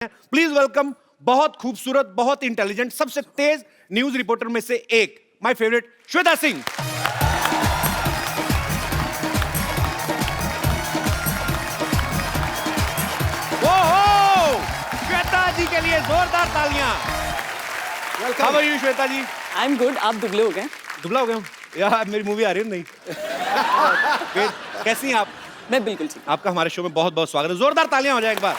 Please welcome बहुत खूबसूरत, बहुत इंटेलिजेंट, सबसे तेज न्यूज रिपोर्टर में से एक, माय फेवरेट श्वेता सिंह। श्वेता जी के लिए जोरदार तालियां। How are you Shweta ji? I am good. आप दुबले हो गए? दुबला हो गया हूँ यार, मेरी मूवी आ रही है नहीं। कैसी हैं आप? मैं बिल्कुल ठीक। आपका हमारे शो में बहुत बहुत स्वागत है। जोरदार तालियां हो जाए एक बार।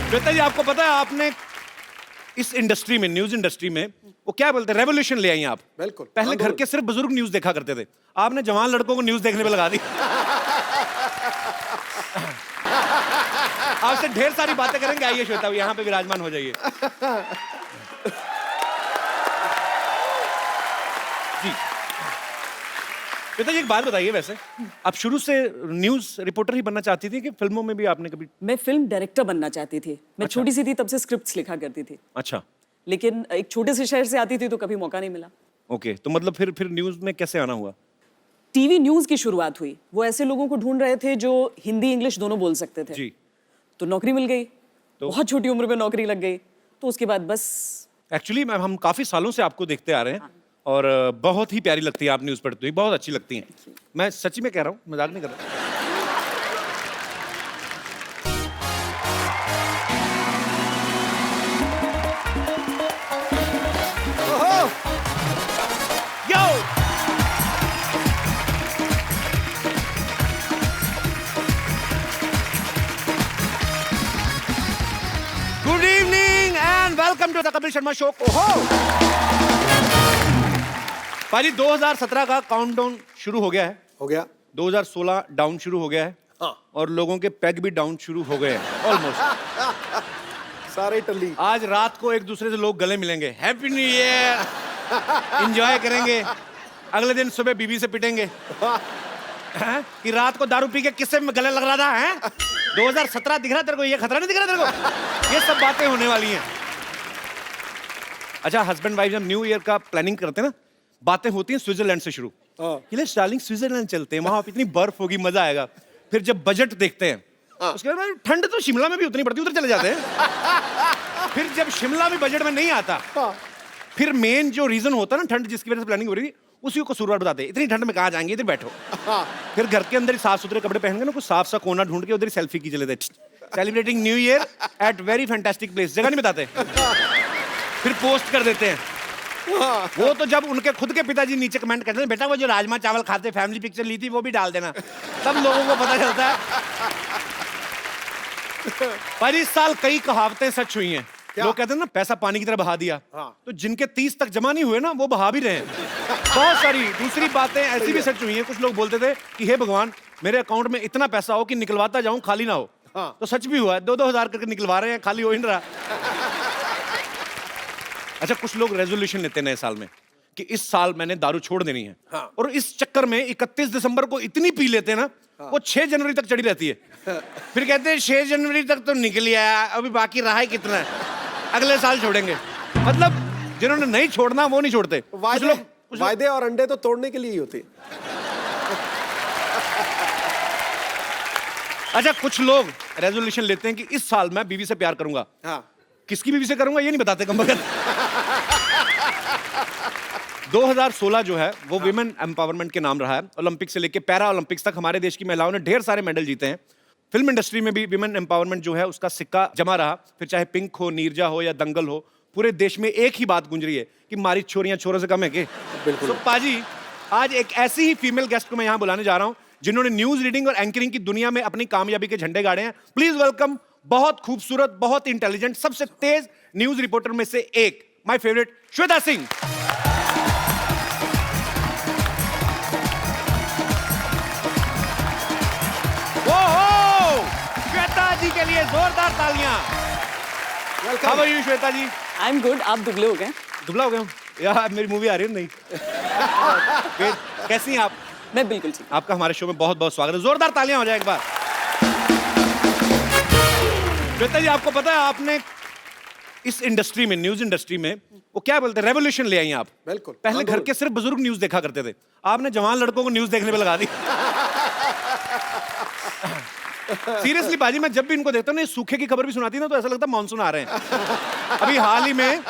श्वेता जी, आपको पता है आपने इस इंडस्ट्री में, न्यूज इंडस्ट्री में, वो क्या बोलते हैं, रेवोल्यूशन ले आई आप। बिल्कुल। पहले घर के सिर्फ बुजुर्ग न्यूज देखा करते थे, आपने जवान लड़कों को न्यूज देखने पे लगा दी। आपसे ढेर सारी बातें करेंगे। आइए श्वेता, यहाँ पे विराजमान हो जाइए जी। श्वेता जी, एक बात बताइए, वैसे आप शुरू से न्यूज रिपोर्टर ही बनना चाहती थी कि फिल्मों में भी आपने कभी? मैं फिल्म डायरेक्टर बनना चाहती थी। मैं छोटी सी थी तब से स्क्रिप्ट्स लिखा करती थी। अच्छा। लेकिन एक छोटे से शहर से आती थी तो कभी मौका नहीं मिला। ओके, तो मतलब फिर न्यूज में कैसे आना हुआ? टीवी न्यूज की शुरुआत हुई। वो ऐसे लोगों को ढूंढ रहे थे जो हिंदी इंग्लिश दोनों बोल सकते थे जी। तो नौकरी मिल गई। बहुत छोटी उम्र में नौकरी लग गई, तो उसके बाद बस। एक्चुअली मैम, हम काफी सालों से आपको देखते आ रहे हैं और बहुत ही प्यारी लगती है आप न्यूज पढ़ती हुई, बहुत अच्छी लगती हैं। मैं सच्ची में कह रहा हूँ, मजाक नहीं कर रहा। Yo! Good evening and welcome to the Kapil Sharma show. पाजी, 2017 का काउंटडाउन शुरू हो गया है। हो गया। 2016 डाउन शुरू हो गया है। हाँ। और लोगों के पैग भी डाउन शुरू हो गए हैं ऑलमोस्ट। सारे टल्ली। आज रात को एक दूसरे से लोग गले मिलेंगे, हैप्पी न्यू ईयर, एंजॉय करेंगे। अगले दिन सुबह बीबी से पिटेंगे हैं? कि रात को दारू पी के किससे गले लग रहा था हैं? 2017 दिख रहा तेरे को? ये खतरा नहीं दिख रहा तेरे को? ये सब बातें होने वाली हैं। अच्छा, हस्बैंड वाइफ जब न्यू ईयर का प्लानिंग करते हैं ना, बातें होती हैं स्विट्जरलैंड से शुरू। डार्लिंग स्विट्जरलैंड चलते हैं, वहां इतनी बर्फ होगी, मजा आएगा। फिर जब बजट देखते हैं, उसके बाद ठंड तो शिमला में भी उतनी पड़ती है, उधर चले जाते हैं। फिर जब शिमला में बजट में नहीं आता, फिर मेन जो रीजन होता है ना ठंड जिसकी वजह से प्लानिंग हो रही थी, उसी को कसूरवार बताते हैं। इतनी ठंड में कहाँ जाएंगे, इधर बैठो। फिर घर के अंदर ही साफ सुथरे कपड़े पहन के ना, कुछ साफ सा कोना ढूंढ के उधर ही सेल्फी की चले थे, celebrating new year at very fantastic place. जगह नहीं बताते, फिर पोस्ट कर देते हैं। वो तो जब उनके खुद के पिताजी नीचे कमेंट करते हैं, बेटा वो जो राजमा चावल खाते फैमिली पिक्चर ली थी वो भी डाल देना, तब लोगों को पता चलता है। पर इस साल कई कहावतें सच हुई हैं। लोग कहते हैं ना, पैसा पानी की तरह बहा दिया। तो जिनके 30 तक जमा नहीं हुए ना, वो बहा भी रहे हैं। बहुत सारी दूसरी बातें ऐसी भी सच हुई हैं। कुछ लोग बोलते थे कि हे भगवान, मेरे अकाउंट में इतना पैसा हो कि निकलवाता जाऊं, खाली ना हो। तो सच भी हुआ है, 2-2 हजार करके निकलवा रहे हैं, खाली हो ही नहीं रहा। अच्छा, कुछ लोग रेजोल्यूशन लेते हैं नए साल में कि इस साल मैंने दारू छोड़ देनी है। और इस चक्कर में 31 दिसंबर को इतनी पी लेते हैं ना, वो 6 जनवरी तक चढ़ी रहती है। फिर कहते हैं 6 जनवरी तक तो निकल आया, अभी बाकी रहा है कितना है, अगले साल छोड़ेंगे। मतलब जिन्होंने नहीं छोड़ना वो नहीं छोड़ते। वायदे और अंडे तो तोड़ने के लिए ही होते। अच्छा, कुछ लोग रेजोल्यूशन लेते हैं कि इस साल मैं बीवी से प्यार करूंगा। किसकी बीवी से करूंगा ये नहीं बताते कम वक्त। 2016 जो है वो विमेन एम्पावरमेंट के नाम रहा है। ओलंपिक से लेके पैरा ओलंपिक्स तक हमारे देश की महिलाओं ने ढेर सारे मेडल जीते हैं। फिल्म इंडस्ट्री में भी विमेन एम्पावरमेंट जो है उसका सिक्का जमा रहा। फिर चाहे पिंक हो, नीरजा हो या दंगल हो, पूरे देश में एक ही बात गूंज रही है कि हमारी छोरियां छोरों से कम है के? बिल्कुल। तो पाजी, आज एक ऐसी ही फीमेल गेस्ट को मैं यहाँ बुलाने जा रहा हूँ जिन्होंने न्यूज रीडिंग और एंकरिंग की दुनिया में अपनी कामयाबी के झंडे गाड़े हैं। प्लीज वेलकम बहुत खूबसूरत, बहुत इंटेलिजेंट, सबसे तेज न्यूज रिपोर्टर में से एक, माय फेवरेट श्वेता सिंह। श्वेता जी के लिए जोरदार तालियां। How are you Shweta ji? I am good. आप दुबले हो गए? दुबला हो गया हूँ यार, मेरी मूवी आ रही है नहीं। कैसी हैं आप? मैं बिल्कुल ठीक। आपका हमारे शो में बहुत बहुत स्वागत है। जोरदार तालियां हो जाए एक बार। श्वेता जी, आपको पता है आपने इस इंडस्ट्री में, न्यूज इंडस्ट्री में, वो क्या बोलते हैं, रेवोल्यूशन ले आई आप। बिल्कुल। पहले घर के सिर्फ बुजुर्ग न्यूज देखा करते थे, आपने जवान लड़कों को न्यूज देखने पे लगा दी। सीरियसली बाजी, मैं जब भी इनको देखता हूँ ना, ये सूखे की खबर भी सुनाती है ना, तो ऐसा लगता है मानसून आ रहे हैं। अभी हाल ही में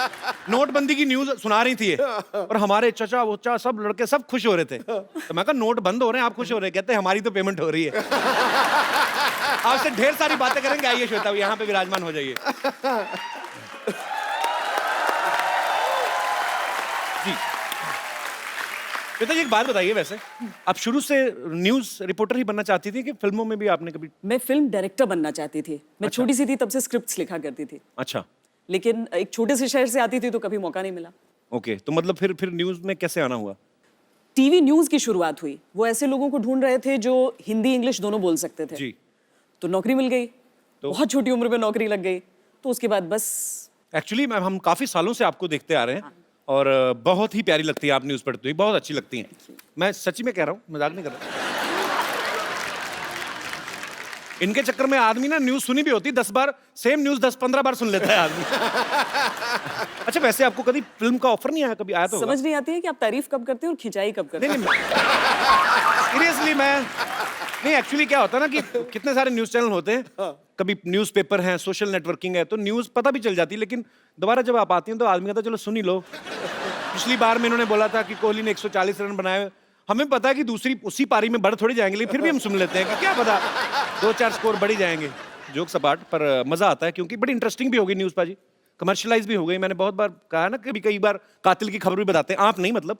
नोटबंदी की न्यूज सुना रही थी ये, और हमारे चचा वोचा सब लड़के सब खुश हो रहे थे। तो मैं कहा नोट बंद हो रहे हैं, आप खुश हो रहे हैं? कहते हैं हमारी तो पेमेंट हो रही है। आपसे ढेर सारी बातें करेंगे, आइए श्वेता यहाँ पे विराजमान हो जाइए। जी श्वेता जी, एक बात बताइए, वैसे आप शुरू से न्यूज रिपोर्टर ही बनना चाहती थी कि फिल्मों में भी आपने कभी? मैं फिल्म डायरेक्टर बनना चाहती थी। मैं छोटी सी थी तब से स्क्रिप्ट्स लिखा करती थी, अच्छा, लेकिन एक छोटे से शहर से आती थी तो कभी मौका नहीं मिला। ओके, तो मतलब फिर न्यूज में कैसे आना हुआ? टीवी न्यूज की शुरुआत हुई। वो ऐसे लोगों को ढूंढ रहे थे जो हिंदी इंग्लिश दोनों बोल सकते थे। जी। तो नौकरी मिल गई, बहुत छोटी उम्र में नौकरी लग गई। तो उसके बाद बस एक्चुअली मैम, हम काफी सालों से आपको देखते आ रहे हैं, और बहुत ही प्यारी लगती है आप न्यूज पढ़ते हुए, बहुत अच्छी लगती हैं। मैं सच्ची में कह रहा हूँ, मजाक नहीं कर रहा। इनके चक्कर में आदमी ना न्यूज सुनी भी होती 10 बार, सेम न्यूज 10-15 बार सुन लेता है आदमी। अच्छा, वैसे आपको कभी फिल्म का ऑफर नहीं आया? कभी आया तो समझ नहीं आती है कि आप तारीफ कब करते हैं और खिंचाई कब करते हैं। सीरियसली मैं नहीं, एक्चुअली क्या होता है ना कि कितने सारे न्यूज चैनल होते हैं, कभी न्यूज़पेपर हैं, सोशल नेटवर्किंग है, तो न्यूज पता भी चल जाती है, लेकिन दोबारा जब आप आती हैं तो आदमी कहता है चलो सुन ही लो। पिछली बार में इन्होंने बोला था कि कोहली ने 140 रन बनाए, हमें पता है कि दूसरी उसी पारी में बढ़ थोड़ी जाएंगे, लेकिन फिर भी हम सुन लेते हैं कि क्या पता 2-4 स्कोर बढ़ ही जाएंगे। जोक सपाट, पर मजा आता है क्योंकि बड़ी इंटरेस्टिंग भी हो गई न्यूज पाजी, कमर्शियलाइज भी हो गई। मैंने बहुत बार कहा ना, कई बार कातिल की खबर भी बताते हैं, आप नहीं मतलब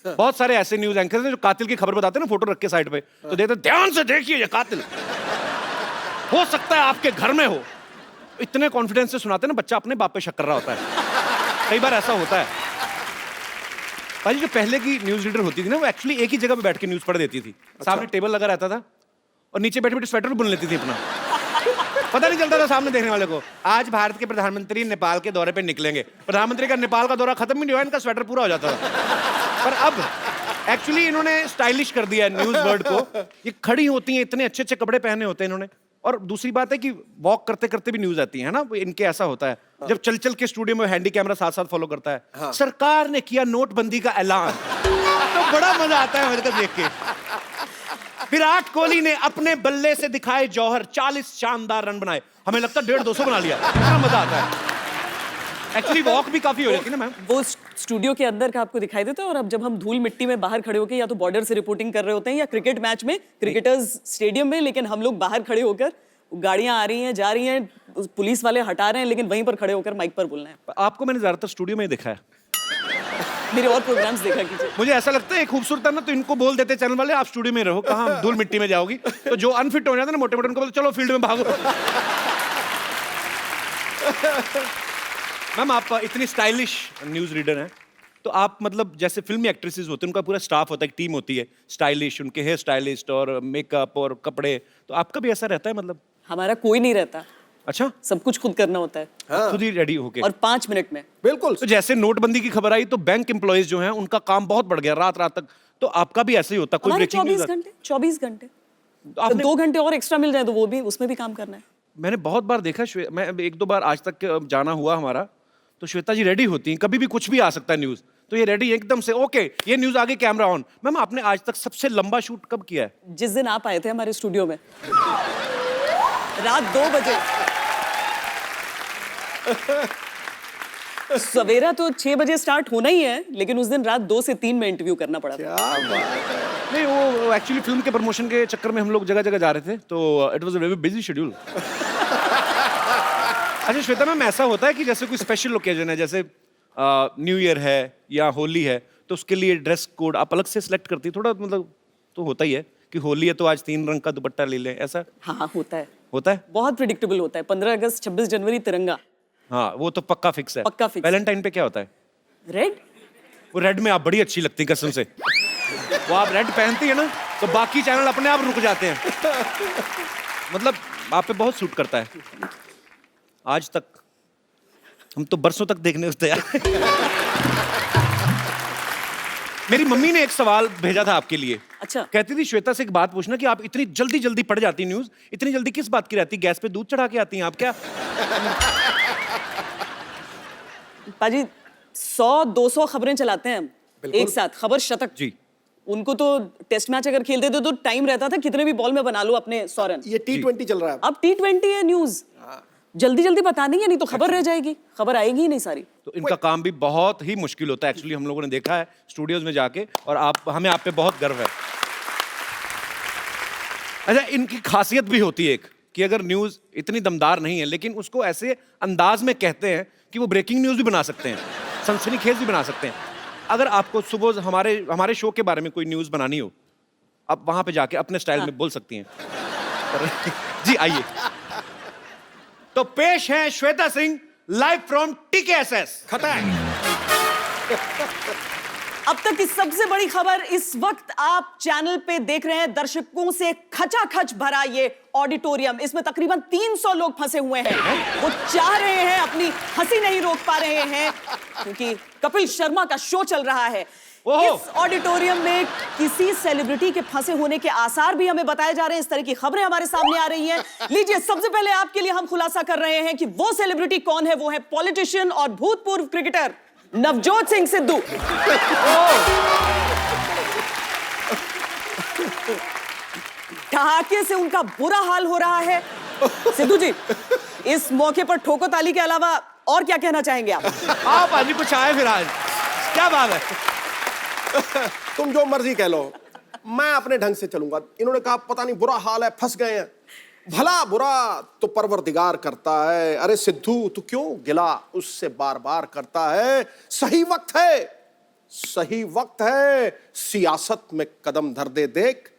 बहुत सारे ऐसे न्यूज एंकर्स हैं जो कातिल की खबर बताते हैं ना, फोटो रख के साइड पे, तो देते ध्यान से देखिए ये कातिल हो सकता है आपके घर में हो। इतने कॉन्फिडेंस से सुनाते हैं ना, बच्चा अपने बाप पे शक कर रहा होता है। कई बार ऐसा होता है भाई। जो पहले की न्यूज रीडर होती थी ना, वो एक्चुअली एक ही जगह पे बैठ के न्यूज पढ़ देती थी। सामने टेबल लगा रहता था और नीचे बैठे बैठे स्वेटर बुन लेती थी अपना, पता नहीं चलता था सामने देखने वाले को। आज भारत के प्रधानमंत्री नेपाल के दौरे पे निकलेंगे, प्रधानमंत्री का नेपाल का दौरा खत्म ही नहीं हुआ, इनका स्वेटर पूरा हो जाता था। पर अब एक्चुअली इन्होंने स्टाइलिश कर दिया है न्यूज वर्ड को। ये खड़ी होती हैं, इतने अच्छे अच्छे कपड़े पहने होते हैं इन्होंने, और दूसरी बात है कि वॉक करते करते भी न्यूज आती है ना, इनके ऐसा होता है जब चल चल के स्टूडियो में हैंडी कैमरा साथ साथ फॉलो करता है। सरकार ने किया नोटबंदी का ऐलान, तो बड़ा मजा आता है मुझे देख के। विराट कोहली ने अपने बल्ले से दिखाए जौहर, 40 शानदार रन बनाए, हमें लगता है 150-200 बना लिया। इतना मजा आता है। एक्चुअली वॉक भी काफी हो जाती है ना मैम। वो स्टूडियो के अंदर का आपको दिखाई देता है, और अब जब हम धूल मिट्टी में बाहर खड़े होकर या तो बॉर्डर से रिपोर्टिंग कर रहे होते हैं या क्रिकेट मैच में क्रिकेटर्स स्टेडियम में, लेकिन हम लोग बाहर खड़े होकर, गाड़ियां आ रही हैं जा रही हैं, पुलिस वाले हटा रहे हैं, लेकिन वहीं पर खड़े होकर माइक पर बोलना है। आपको मैंने ज्यादातर स्टूडियो में ही देखा है, मेरे और प्रोग्राम्स देखा कीजिए। मुझे ऐसा लगता है खूबसूरत है ना, तो इनको बोल देते चैनल वाले आप स्टूडियो में रहो, कहाँ धूल मिट्टी में जाओगी। तो जो अनफिट हो जाते हैं ना मोटे मोटे, उनको बोलते चलो फील्ड में भागो। मैम, आप इतनी स्टाइलिश न्यूज रीडर हैं, तो आप मतलब जैसे फिल्मी एक्ट्रेसेस होते हैं, उनका पूरा स्टाफ होता है, एक टीम होती है स्टाइलिश, उनके हेयर स्टाइलिस्ट और मेकअप और कपड़े, तो आपका भी ऐसा रहता है मतलब? हमारा कोई नहीं रहता, अच्छा, सब कुछ खुद करना होता है। खुद ही रेडी होके, और 5 मिनट में। बिल्कुल। तो जैसे नोटबंदी की खबर आई तो बैंक एम्प्लॉइज जो हैं उनका काम बहुत बढ़ गया, रात रात तक, तो आपका भी ऐसे ही होता? कोई ब्रेकिंग न्यूज़? 24 घंटे तो आपने 2 घंटे और एक्स्ट्रा मिल जाए तो वो भी, उसमें भी काम करना है। मैंने बहुत बार देखा, मैं 1-2 बार आज तक जाना हुआ हमारा, तो श्वेता जी रेडी होती हैं, कभी भी कुछ भी आ सकता है न्यूज, तो ये रेडी एकदम से, ओके ये न्यूज आगे, कैमरा ऑन। मैम, आपने आज तक सबसे लंबा शूट कब किया है? जिस दिन आप आए थे हमारे स्टूडियो में, रात 2 बजे। सवेरा तो 6 बजे स्टार्ट होना ही है, लेकिन उस दिन रात 2 से 3 में इंटरव्यू करना पड़ा था। क्या बात है। नहीं, वो एक्चुअली फिल्म के प्रमोशन के चक्कर में हम लोग जगह जगह जा रहे थे, तो it was a very busy schedule. अच्छा श्वेता मैम, ऐसा होता है कि जैसे कोई स्पेशल ओकेजन है, जैसे न्यू ईयर है या होली है, तो उसके लिए ड्रेस कोड आप अलग से सिलेक्ट करती है? थोड़ा मतलब तो होता ही है कि होली है तो आज 3 रंग का दुपट्टा ले लें, ऐसा हाँ, होता है। होता है? बहुत प्रिडिक्टेबल होता है। 15 अगस्त 26 जनवरी तिरंगा, हाँ, वो तो पक्का फिक्स है। पक्का फिक्स। वैलेंटाइन पे क्या होता है? रेड। वो रेड में आप बड़ी अच्छी लगती कसम से, वो आप रेड पहनती है ना तो बाकी चैनल अपने आप रुक जाते हैं। मतलब आप पे बहुत सूट करता है। आज तक हम तो बरसों तक देखने को तैयार। मेरी मम्मी ने एक सवाल भेजा था आपके लिए। अच्छा। कहती थी श्वेता से एक बात पूछना कि आप इतनी जल्दी जल्दी पढ़ जाती न्यूज, इतनी जल्दी किस बात की रहती? गैस पे दूध चढ़ा के आती हैं आप क्या? पाजी 100-200 खबरें चलाते हैं हम एक साथ, खबर शतक जी। उनको तो टेस्ट मैच अगर खेलते थे तो टाइम रहता था, कितने भी बॉल में बना लो अपने 100 रन। ये T20 चल रहा है अब T20 है, न्यूज जल्दी जल्दी बतानी है, नहीं तो खबर रह जाएगी, खबर आएगी ही नहीं सारी। तो इनका काम भी बहुत ही मुश्किल होता है एक्चुअली, हम लोगों ने देखा है स्टूडियोज में जाके, और हमें आप पे बहुत गर्व है। अच्छा, इनकी खासियत भी होती है एक कि अगर न्यूज इतनी दमदार नहीं है लेकिन उसको ऐसे अंदाज में कहते हैं कि वो ब्रेकिंग न्यूज भी बना सकते हैं, सनसनीखेज भी बना सकते हैं। अगर आपको सुबह हमारे शो के बारे में कोई न्यूज बनानी हो, आप वहां पे जाके अपने स्टाइल में बोल सकती हैं। जी आइए। तो पेश है श्वेता सिंह लाइव फ्रॉम टीकेएसएस खतैक। अब तक की सबसे बड़ी खबर, इस वक्त आप चैनल पे देख रहे हैं दर्शकों से खचाखच भरा ये ऑडिटोरियम। इसमें तकरीबन 300 लोग फंसे हुए हैं। वो चाह रहे हैं, अपनी हंसी नहीं रोक पा रहे हैं क्योंकि कपिल शर्मा का शो चल रहा है। इस ऑडिटोरियम में किसी सेलिब्रिटी के फंसे होने के आसार भी हमें बताए जा रहे हैं। इस तरह की खबरें हमारे सामने आ रही हैं। लीजिए, सबसे पहले आपके लिए हम खुलासा कर रहे हैं कि वो सेलिब्रिटी कौन है। वो है पॉलिटिशियन और भूतपूर्व क्रिकेटर नवजोत सिंह सिद्धू। ठहाके से उनका बुरा हाल हो रहा है। सिद्धू जी, इस मौके पर ठोको ताली के अलावा और क्या कहना चाहेंगे आप? आप आज कुछ आए फिर आज, क्या बात है? तुम जो मर्जी कह लो, मैं अपने ढंग से चलूंगा। इन्होंने कहा पता नहीं बुरा हाल है, फंस गए हैं। भला बुरा तो परवरदिगार करता है। अरे सिद्धू, तू क्यों गिला उससे बार बार करता है? सही वक्त है, सही वक्त है, सियासत में कदम धर दे देख,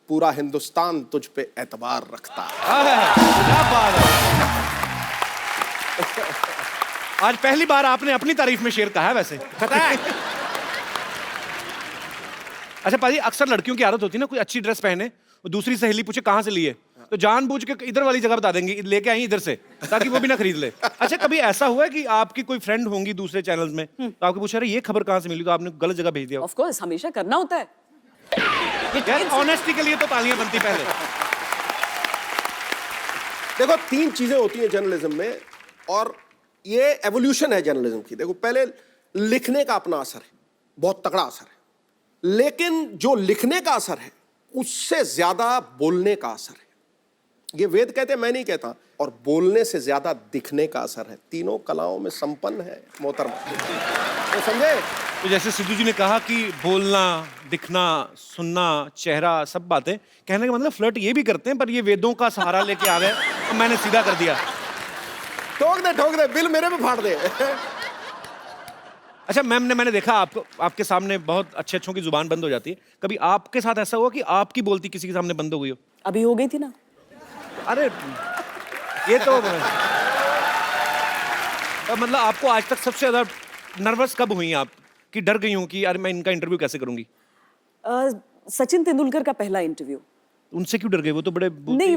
पूरा हिंदुस्तान तुझ पे एतबार रखता है। क्या बात है। आज पहली बार आपने अपनी तारीफ में शेर कहा है वैसे। अच्छा पाजी, अक्सर लड़कियों की आदत होती है ना, कोई अच्छी ड्रेस पहने, दूसरी सहेली पूछे कहां से ली है, तो जानबूझ के इधर वाली जगह बता देंगे लेके आई इधर से, ताकि वो भी ना खरीद ले। अच्छा, कभी ऐसा हुआ है कि आपकी कोई फ्रेंड होंगी दूसरे चैनल्स में, तो आपको पूछा, अरे ये खबर कहां से मिली, तो आपने गलत जगह भेज दिया? ऑफ कोर्स, हमेशा करना होता है। यार ऑनेस्टी के लिए तो तालियां बनती पहले। देखो, 3 चीजें होती हैं जर्नलिज्म में, और ये एवोल्यूशन है जर्नलिज्म की। देखो, पहले लिखने का अपना असर है, बहुत तगड़ा असर है, लेकिन जो लिखने का असर है उससे ज्यादा बोलने का असर है। ये वेद कहते हैं, मैं नहीं कहता। और बोलने से ज्यादा दिखने का असर है। तीनों कलाओं में संपन्न है मोहतरमा, तो समझे? तो जैसे सिद्धू जी ने कहा कि बोलना, दिखना, सुनना, चेहरा, सब बातें, कहने का मतलब फ्लर्ट ये भी करते हैं, पर ये वेदों का सहारा लेके आ गए और मैंने सीधा कर दिया। ठोक दे, बिल मेरे पे फाड़ दे। अच्छा मैम ने, मैंने देखा आपको, आपके सामने बहुत अच्छे अच्छों की जुबान बंद हो जाती है। कभी आपके साथ ऐसा हुआ कि आपकी बोलती किसी के सामने बंद हो गई हो? अभी हो गई थी ना। अरे ये तो मतलब आपको आज तक सबसे ज्यादा नर्वस कब हुई आप, कि डर गई हूं कि यार मैं इनका इंटरव्यू कैसे करूंगी? सचिन तेंदुलकर का पहला इंटरव्यू। उनसे क्यों डर गए? वो तो बड़े नहीं,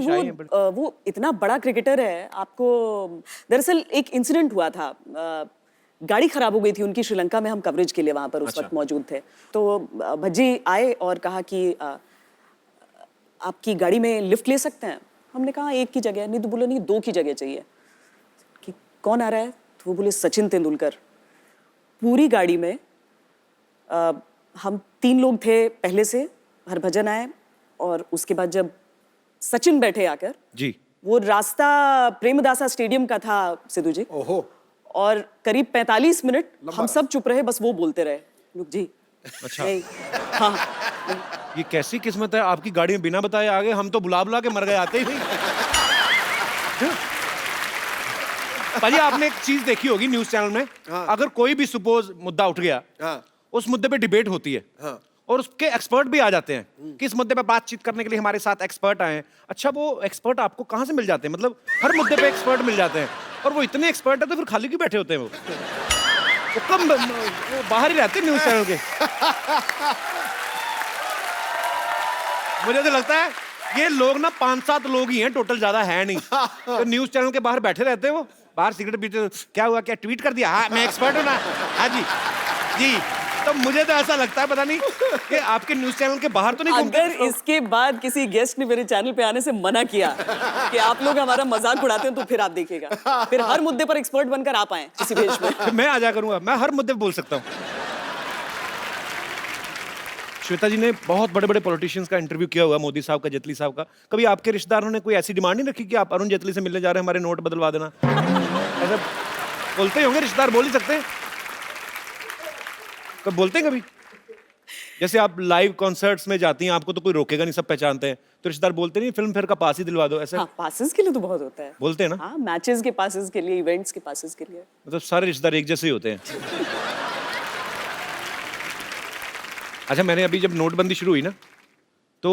वो इतना बड़ा क्रिकेटर है। आपको दरअसल एक इंसिडेंट हुआ था, गाड़ी खराब हो गई थी उनकी श्रीलंका में, हम कवरेज के लिए वहां पर उस वक्त मौजूद थे। तो भज्जी आए और कहा कि आपकी गाड़ी में लिफ्ट ले सकते हैं? हमने कहा एक की जगह नहीं, तो बोले नहीं 2 की जगह चाहिए। कि कौन आ रहा है? तो वो बोले सचिन तेंदुलकर। पूरी गाड़ी में हम 3 लोग थे पहले से, हरभजन आए, और उसके बाद जब सचिन बैठे आकर जी, वो रास्ता प्रेमदासा स्टेडियम का था सिद्धू जी। ओहो। और करीब 45 मिनट हम सब चुप रहे, बस वो बोलते रहे, लोग जी। अच्छा। नहीं, हाँ, ये कैसी किस्मत है, आपकी गाड़ी में बिना बताए आ गए, हम तो बुला बुला के मर गए, आते ही नहीं। भाजी आपने एक चीज देखी होगी न्यूज चैनल में, हाँ। अगर कोई भी सपोज मुद्दा उठ गया, हाँ। उस मुद्दे पे डिबेट होती है, हाँ। और उसके एक्सपर्ट भी आ जाते हैं कि इस मुद्दे पे बातचीत करने के लिए हमारे साथ एक्सपर्ट आए हैं। अच्छा, वो एक्सपर्ट आपको कहाँ से मिल जाते हैं? मतलब हर मुद्दे पे एक्सपर्ट मिल जाते हैं, और वो इतने एक्सपर्ट है तो फिर खाली क्यों बैठे होते हैं? वो कम वो बाहर ही रहते हैं न्यूज चैनल के। मुझे तो लगता है ये लोग ना 5-7 लोग ही हैं टोटल, ज्यादा है नहीं। तो न्यूज चैनल के बाहर बैठे रहते हैं, वो बाहर सिगरेट पीते, क्या हुआ, क्या ट्वीट कर दिया, हाँ मैं एक्सपर्ट हूँ ना, हाँ जी जी। तो मुझे तो ऐसा लगता है, पता नहीं कि आपके न्यूज चैनल के बाहर तो नहीं घूमते। अगर इसके बाद किसी गेस्ट ने मेरे चैनल पे आने से मना किया कि आप लोग हमारा मजाक उड़ाते हैं, तो फिर आप देखिएगा, फिर हर मुद्दे पर एक्सपर्ट बनकर आप आए किसी भेष में। मैं आ जा करूंगा, मैं हर मुद्दे पे बोल सकता हूँ। श्वेता जी ने बहुत बड़े बड़े पॉलिटिशियंस का इंटरव्यू किया हुआ, मोदी साहब का, जेटली साहब का। कभी आपके रिश्तेदारों ने कोई ऐसी डिमांड नहीं रखी कि आप अरुण जेटली से मिलने जा रहे हैं, हमारे नोट बदलवा देना? ऐसा बोलते ही होंगे रिश्तेदार, बोल ही सकते हैं। कब बोलते हैं कभी? जैसे आप लाइव कॉन्सर्ट्स में जाती हैं, आपको तो कोई रोकेगा नहीं, सब पहचानते हैं, तो रिश्तेदार बोलते नहीं फिल्म फेयर का पास ही दिलवा दो, ऐसे? हाँ, पासेस के लिए तो बहुत होता है। बोलते हैं ना? हाँ, मैचेस के पासेस के लिए, इवेंट्स के पासेस के लिए। मतलब सारे रिश्तेदार एक जैसे ही होते हैं। अच्छा, मैंने अभी जब नोटबंदी शुरू हुई ना, तो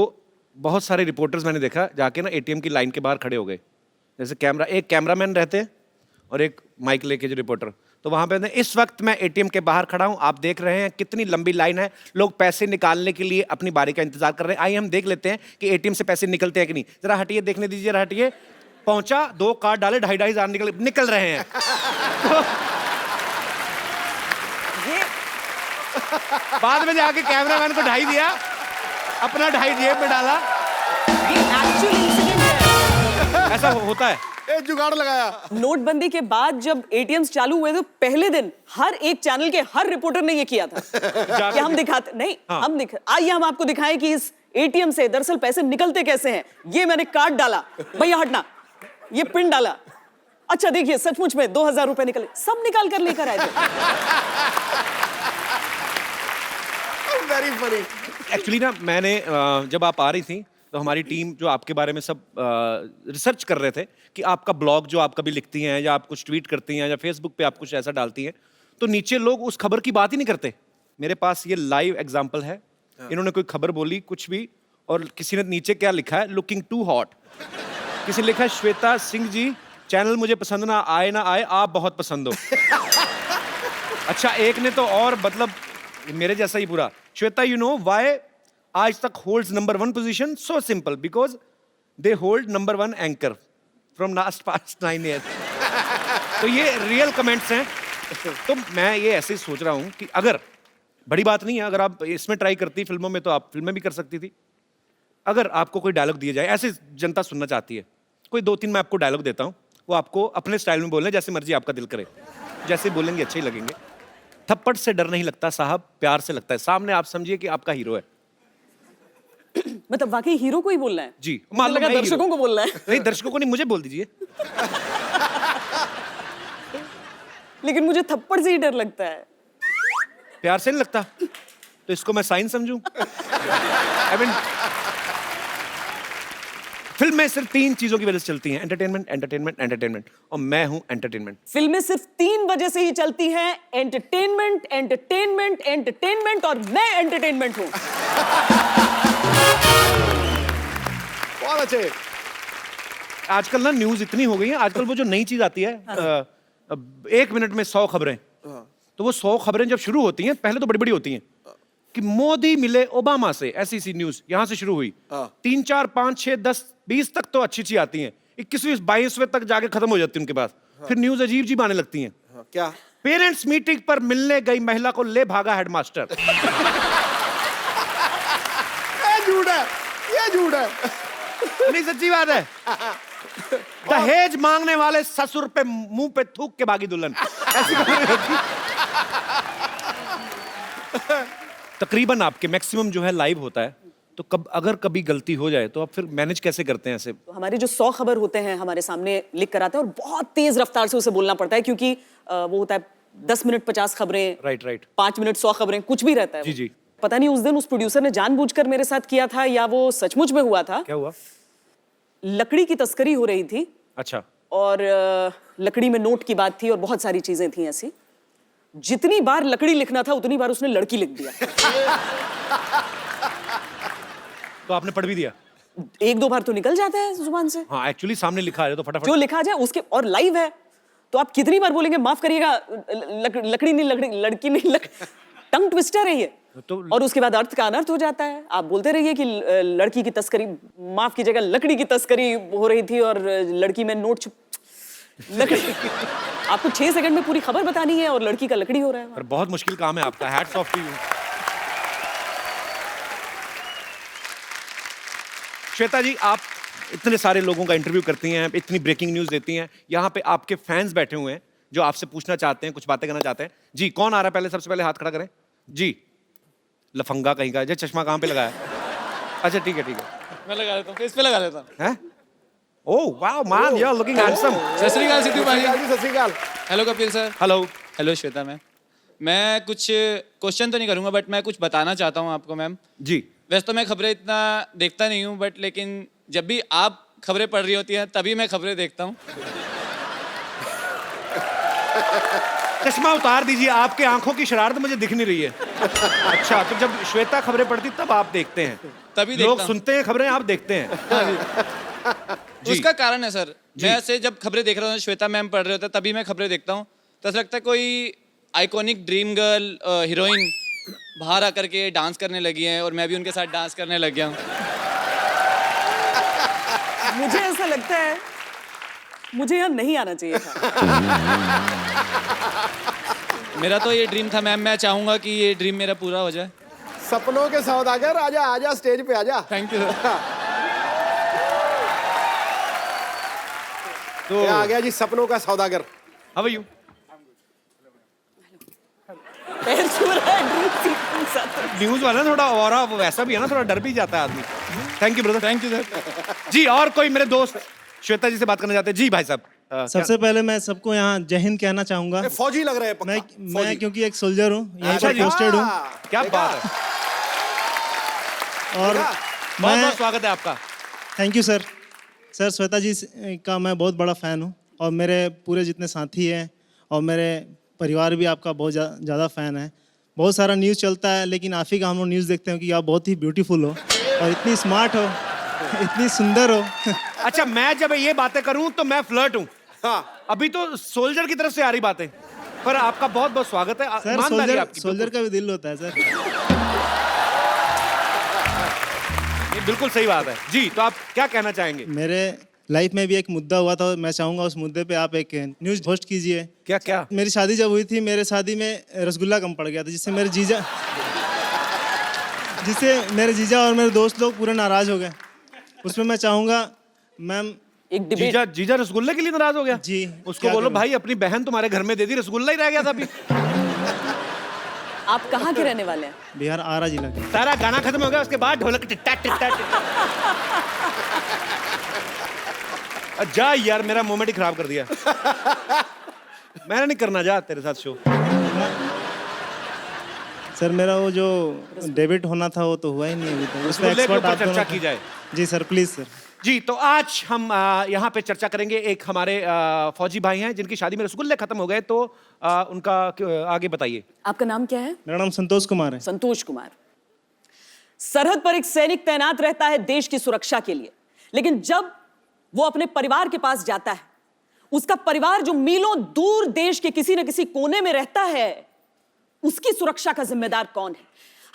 बहुत सारे रिपोर्टर्स मैंने देखा जाके ना एटीएम की लाइन के बाहर खड़े हो गए। जैसे एक कैमरामैन रहते हैं और एक माइक लेके जो रिपोर्टर, तो वहां पे इस वक्त मैं एटीएम के बाहर खड़ा हूं, आप देख रहे हैं कितनी लंबी लाइन है, लोग पैसे निकालने के लिए अपनी बारी का इंतजार कर रहे हैं। आइए हम देख लेते हैं कि एटीएम से पैसे निकलते हैं कि नहीं। जरा हटिए, देखने दीजिए, जरा हटिए। पहुंचा, 2 कार्ड डाले, 2,500 निकल रहे हैं। बाद में जाके कैमरामैन को 2.5 दिया, अपना 2.5 जेब में डाला। ये एक्चुअल इंसिडेंट है। ऐसा होता है। एक जुगाड़ लगाया। नोटबंदी के बाद जब एटीएम्स चालू हुए तो पहले दिन हर एक चैनल के हर रिपोर्टर ने ये किया था कि हम दिखाते नहीं, हाँ। आइए हम आपको दिखाएं कि इस एटीएम से दरअसल पैसे निकलते कैसे हैं। ये मैंने कार्ड डाला, भैया हटना, ये पिन डाला, अच्छा देखिए सचमुच में 2,000 रुपए निकले, सब निकाल कर लेकर आए थे। Very funny. एक्चुअली ना मैंने जब आप आ रही थी तो हमारी टीम जो आपके बारे में सब रिसर्च कर रहे थे कि आपका ब्लॉग जो आप कभी लिखती हैं या आप कुछ ट्वीट करती हैं या फेसबुक पे आप कुछ ऐसा डालती हैं, तो नीचे लोग उस खबर की बात ही नहीं करते। मेरे पास ये लाइव एग्जांपल है। इन्होंने कोई खबर बोली कुछ भी, और किसी ने नीचे क्या लिखा है, लुकिंग टू हॉट। किसी ने लिखा है, श्वेता सिंह जी चैनल मुझे पसंद ना आए, आप बहुत पसंद हो। अच्छा, एक ने तो और मतलब मेरे जैसा ही पूरा, श्वेता यू नो व्हाई आज तक holds number 1 position, so simple, because they hold number 1 anchor from last past 9 years. तो ये रियल कमेंट्स हैं। तो मैं ये ऐसे ही सोच रहा हूं कि अगर बड़ी बात नहीं है, अगर आप इसमें ट्राई करती फिल्मों में, तो आप फिल्में भी कर सकती थी। अगर आपको कोई डायलॉग दिया जाए, ऐसे जनता सुनना चाहती है, कोई 2-3 मैं आपको डायलॉग देता हूं, वो आपको अपने स्टाइल में बोलना है, जैसे मर्जी आपका दिल करे, जैसे बोलेंगे अच्छे ही लगेंगे। थप्पड़ से डर नहीं लगता साहब, प्यार से लगता है। सामने आप समझिए कि आपका हीरो है। मतलब वाकई हीरो को ही बोलना है? जी, मुझे लगा मैं दर्शकों हीरो। को बोलना है। नहीं, दर्शकों को नहीं, मुझे बोल दीजिए। लेकिन मुझे थप्पड़ से ही डर लगता है। प्यार से नहीं लगता, तो इसको मैं साइन समझूं? I mean, फिल्में सिर्फ 3 चीजों की वजह से चलती हैं, एंटरटेनमेंट, एंटरटेनमेंट, एंटरटेनमेंट, और मैं हूं एंटरटेनमेंट। फिल्में सिर्फ 3 वजह से ही चलती हैं, एंटरटेनमेंट, एंटरटेनमेंट, एंटरटेनमेंट, और मैं एंटरटेनमेंट हूं। बहुत अच्छे। आजकल ना न्यूज इतनी हो गई है, आजकल वो जो नई चीज आती है, 1 मिनट में 100 खबरें, तो वो 100 खबरें जब शुरू होती हैं, पहले तो बड़ी बड़ी होती हैं कि मोदी मिले ओबामा से, ऐसी सी न्यूज यहां से शुरू हुई। 3, 4, 5, 6, 10, 20 तक तो अच्छी अच्छी आती हैं, 21वीं 22वें तक जाके खत्म हो जाती है उनके पास। फिर न्यूज अजीब जी आने लगती हैं। क्या? पेरेंट्स मीटिंग पर मिलने गई महिला को ले भागा हेडमास्टर। ये झूठ है, ये झूठ है। नहीं, सच्ची बात है। दहेज मांगने वाले ससुर पे मुंह पे थूक के भागी दुल्हन, ऐसी खबरें होती। तकरीबन आपके मैक्सिमम जो है लाइव होता है, तो अगर कभी गलती हो जाए तो आप फिर मैनेज कैसे करते हैं ऐसे? तो हमारे जो 100 खबर होते हैं हमारे सामने लिख कर आते हैं, और बहुत तेज रफ्तार से उसे बोलना पड़ता है, क्योंकि वो होता है 10 मिनट 50 खबरें, राइट 5 मिनट 100 खबरें, कुछ भी रहता है। जी। पता नहीं उस दिन उस प्रोड्यूसर ने जानबूझकर मेरे साथ किया था या वो सचमुच में हुआ था। क्या हुआ? लकड़ी की तस्करी हो रही थी। अच्छा। और लकड़ी में नोट की बात थी और बहुत सारी चीजें थी ऐसी। जितनी बार लकड़ी लिखना था उतनी बार उसने लड़की लिख दिया। तो आपने पढ़ भी दिया? 1-2 बार तो निकल जाता है जुबान से। हाँ, एक्चुअली सामने लिखा है तो फटाफट जो लिखा जाए उसके, और लाइव है तो आप कितनी बार बोलेंगे माफ करिएगा, लकड़ी नहीं, लड़की नहीं, टंग ट्विस्टर है ये। तो और उसके बाद अर्थ का अनर्थ हो जाता है। आप बोलते रहिए कि लड़की की तस्करी, माफ कीजिएगा, लकड़ी की तस्करी हो रही थी और लड़की में नोट लकड़ी। आपको 6 सेकंड में पूरी खबर बतानी है और लड़की का लकड़ी हो रहा है। और बहुत मुश्किल काम है आपका। Hats off to you. Shweta ji, आप इतने सारे लोगों का इंटरव्यू करती हैं, इतनी ब्रेकिंग न्यूज देती हैं, यहाँ पे आपके फैंस बैठे हुए हैं जो आपसे पूछना चाहते हैं, कुछ बातें करना चाहते हैं। जी, कौन आ रहा है? पहले सबसे पहले हाथ खड़ा करें। जी, लफंगा कहीं का। चश्मा कहाँ पे लगाया? अच्छा ठीक है मैं लगा लेता हूँ, फेस पे लगा लेता हूँ। हैं? Oh wow man, you are looking handsome. सत श्री अकाल सिद्धू भाई। सत श्री अकाल। Hello Kapil sir. Hello. Hello Shweta ma'am. मैं कुछ क्वेश्चन तो नहीं करूँगा, बट मैं कुछ बताना चाहता हूँ आपको मैम। जी। वैसे तो मैं खबरें इतना देखता नहीं हूँ, बट लेकिन जब भी आप खबरें पढ़ रही होती हैं तभी मैं खबरें देखता हूँ। चश्मा उतार दीजिए, आपके आंखों की शरारत मुझे दिख नहीं रही है। अच्छा, तो जब श्वेता खबरें पढ़ती तब आप देखते हैं? तभी देखता लोग हूँ। सुनते हैं खबरें, आप देखते हैं? जी। उसका कारण है सर, मैं ऐसे जब खबरें देख रहा हूँ, श्वेता मैम पढ़ रहे होते हैं तभी मैं खबरें देखता हूँ। तो ऐसा लगता है कोई आइकॉनिक ड्रीम गर्ल हीरोइन बाहर आकर के डांस करने लगी हैं और मैं भी उनके साथ डांस करने लग गया हूँ। मुझे ऐसा लगता है मुझे यहाँ नहीं आना चाहिए था। मेरा तो ये ड्रीम था मैम, मैं चाहूंगा कि ये ड्रीम मेरा पूरा हो जाए। सपनों के सौदागर, आजा आजा स्टेज पे आजा। Thank you. तो ये आ गया जी सपनों का सौदागर। How are you? पैर छू रहा है ड्रीम सीक्वेंस साथ। न्यूज वाला थोड़ा और वैसा भी है ना, थोड़ा डर भी जाता है आदमी। Thank you brother. Thank you sir. जी, और कोई मेरे दोस्त श्वेता जी से बात करना चाहते हैं? जी भाई साहब। सबसे पहले मैं सबको यहाँ जय हिंद कहना चाहूंगा। ये फौजी लग रहे हैं पक्का। मैं क्योंकि एक सोल्जर हूँ, यहीं अच्छा पर जी। पोस्टेड हूँ क्या देखा? बात है, और बहुत मैं बहुत स्वागत है आपका। Thank you sir. Sir Shweta ji का मैं बहुत बड़ा फ़ैन हूँ और मेरे पूरे जितने साथी हैं और मेरे परिवार भी आपका बहुत ज़्यादा फ़ैन है। बहुत सारा न्यूज़ चलता है लेकिन आप ही का हम लोग न्यूज़ देखते हैं कि आप बहुत ही ब्यूटीफुल हो और इतनी स्मार्ट हो, इतनी सुंदर हो। अच्छा, मैं जब ये बातें करूं तो मैं फ्लर्ट हूं। हाँ, अभी तो सोल्जर की तरफ से आ रही बातें, पर आपका बहुत बहुत स्वागत है। सर ईमानदारी आपकी, सोल्जर का भी दिल होता है सर। ये बिल्कुल सही बात है जी। तो आप क्या कहना चाहेंगे? मेरे लाइफ में भी एक मुद्दा हुआ था, मैं चाहूँगा उस मुद्दे पे आप एक न्यूज़ होस्ट कीजिए। क्या क्या? मेरी शादी जब हुई थी, मेरे शादी में रसगुल्ला कम पड़ गया था, जिससे मेरे जीजा और मेरे दोस्त लोग पूरे नाराज हो गए। उसमें मैं चाहूँगा मैम। एक डिबेट। जीजा रसगुल्ले के लिए नाराज हो गया? जी। उसको क्या बोलो करूं? भाई अपनी बहन तुम्हारे घर में दे दी, रसगुल्ला ही रह गया था अभी। आप कहाँ के रहने वाले हैं? बिहार आरा जिला के। सारा गाना खत्म हो गया, उसके बाद ढोलक टिट्टा टिट्टा टिट्टा। जा यार, मेरा मोमेंट ही खराब कर दिया। मैंने नहीं करना, जा तेरे साथ शो। सर मेरा वो जो डेबिट होना था वो तो हुआ ही नहीं अभी तक। उस पे रसगुल्ले के एक्सपर्ट ऊपर आप दोनों चर्चा थे। की जाए। जी सर, प्लीज सर। जी, तो आज हम यहाँ पे चर्चा करेंगे। एक हमारे फौजी भाई हैं जिनकी शादी में रसगुल्ले खत्म हो गए, तो उनका आगे बताइए। आपका नाम क्या है? मेरा नाम संतोष कुमार है। संतोष कुमार। सरहद पर एक सैनिक तैनात रहता है देश की सुरक्षा के लिए, लेकिन जब वो अपने परिवार के पास जाता है, उसका परिवार जो मीलों दूर देश के किसी न किसी कोने में रहता है, उसकी सुरक्षा का जिम्मेदार कौन है?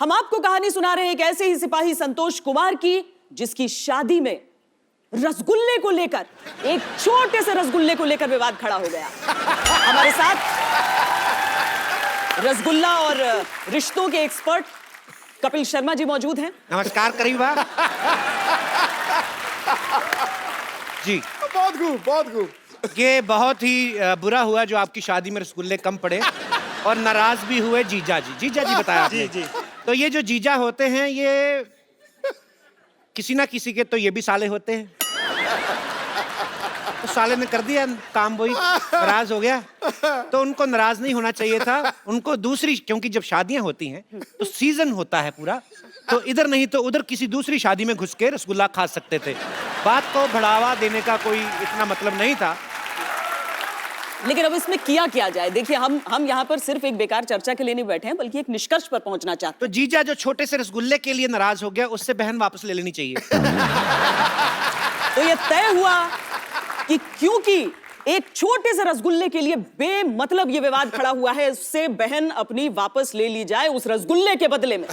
हम आपको कहानी सुना रहे हैं एक ऐसे ही सिपाही संतोष कुमार की, जिसकी शादी में रसगुल्ले को लेकर, एक छोटे से रसगुल्ले को लेकर विवाद खड़ा हो गया। हमारे साथ रसगुल्ला और रिश्तों के एक्सपर्ट कपिल शर्मा जी मौजूद हैं। नमस्कार करीबा। जी, बहुत खूब, बहुत खूब। ये बहुत ही बुरा हुआ जो आपकी शादी में रसगुल्ले कम पड़े और नाराज भी हुए जीजा जी। जीजा जी बताया आपने। जी। तो ये जो जीजा होते हैं, ये किसी ना किसी के तो ये भी साले होते हैं। तो साले ने कर दिया काम, वही नाराज हो गया। तो उनको नाराज नहीं होना चाहिए था, उनको दूसरी, क्योंकि जब शादियां होती हैं तो सीजन होता है पूरा, तो इधर नहीं तो उधर किसी दूसरी शादी में घुस के रसगुल्ला खा सकते थे। बात को बढ़ावा देने का कोई इतना मतलब नहीं था। लेकिन अब इसमें किया क्या जाए? देखिए, हम यहाँ पर सिर्फ एक बेकार चर्चा के लिए नहीं बैठे हैं, बल्कि एक निष्कर्ष पर पहुंचना चाहते तो जीजा जो छोटे से रसगुल्ले के लिए नाराज हो गया, उससे बहन वापस ले लेनी चाहिए। हैं। तो ये तय हुआ कि क्योंकि एक छोटे से रसगुल्ले के लिए बेमतलब ये विवाद खड़ा हुआ है, उससे बहन अपनी वापस ले ली जाए उस रसगुल्ले के बदले में।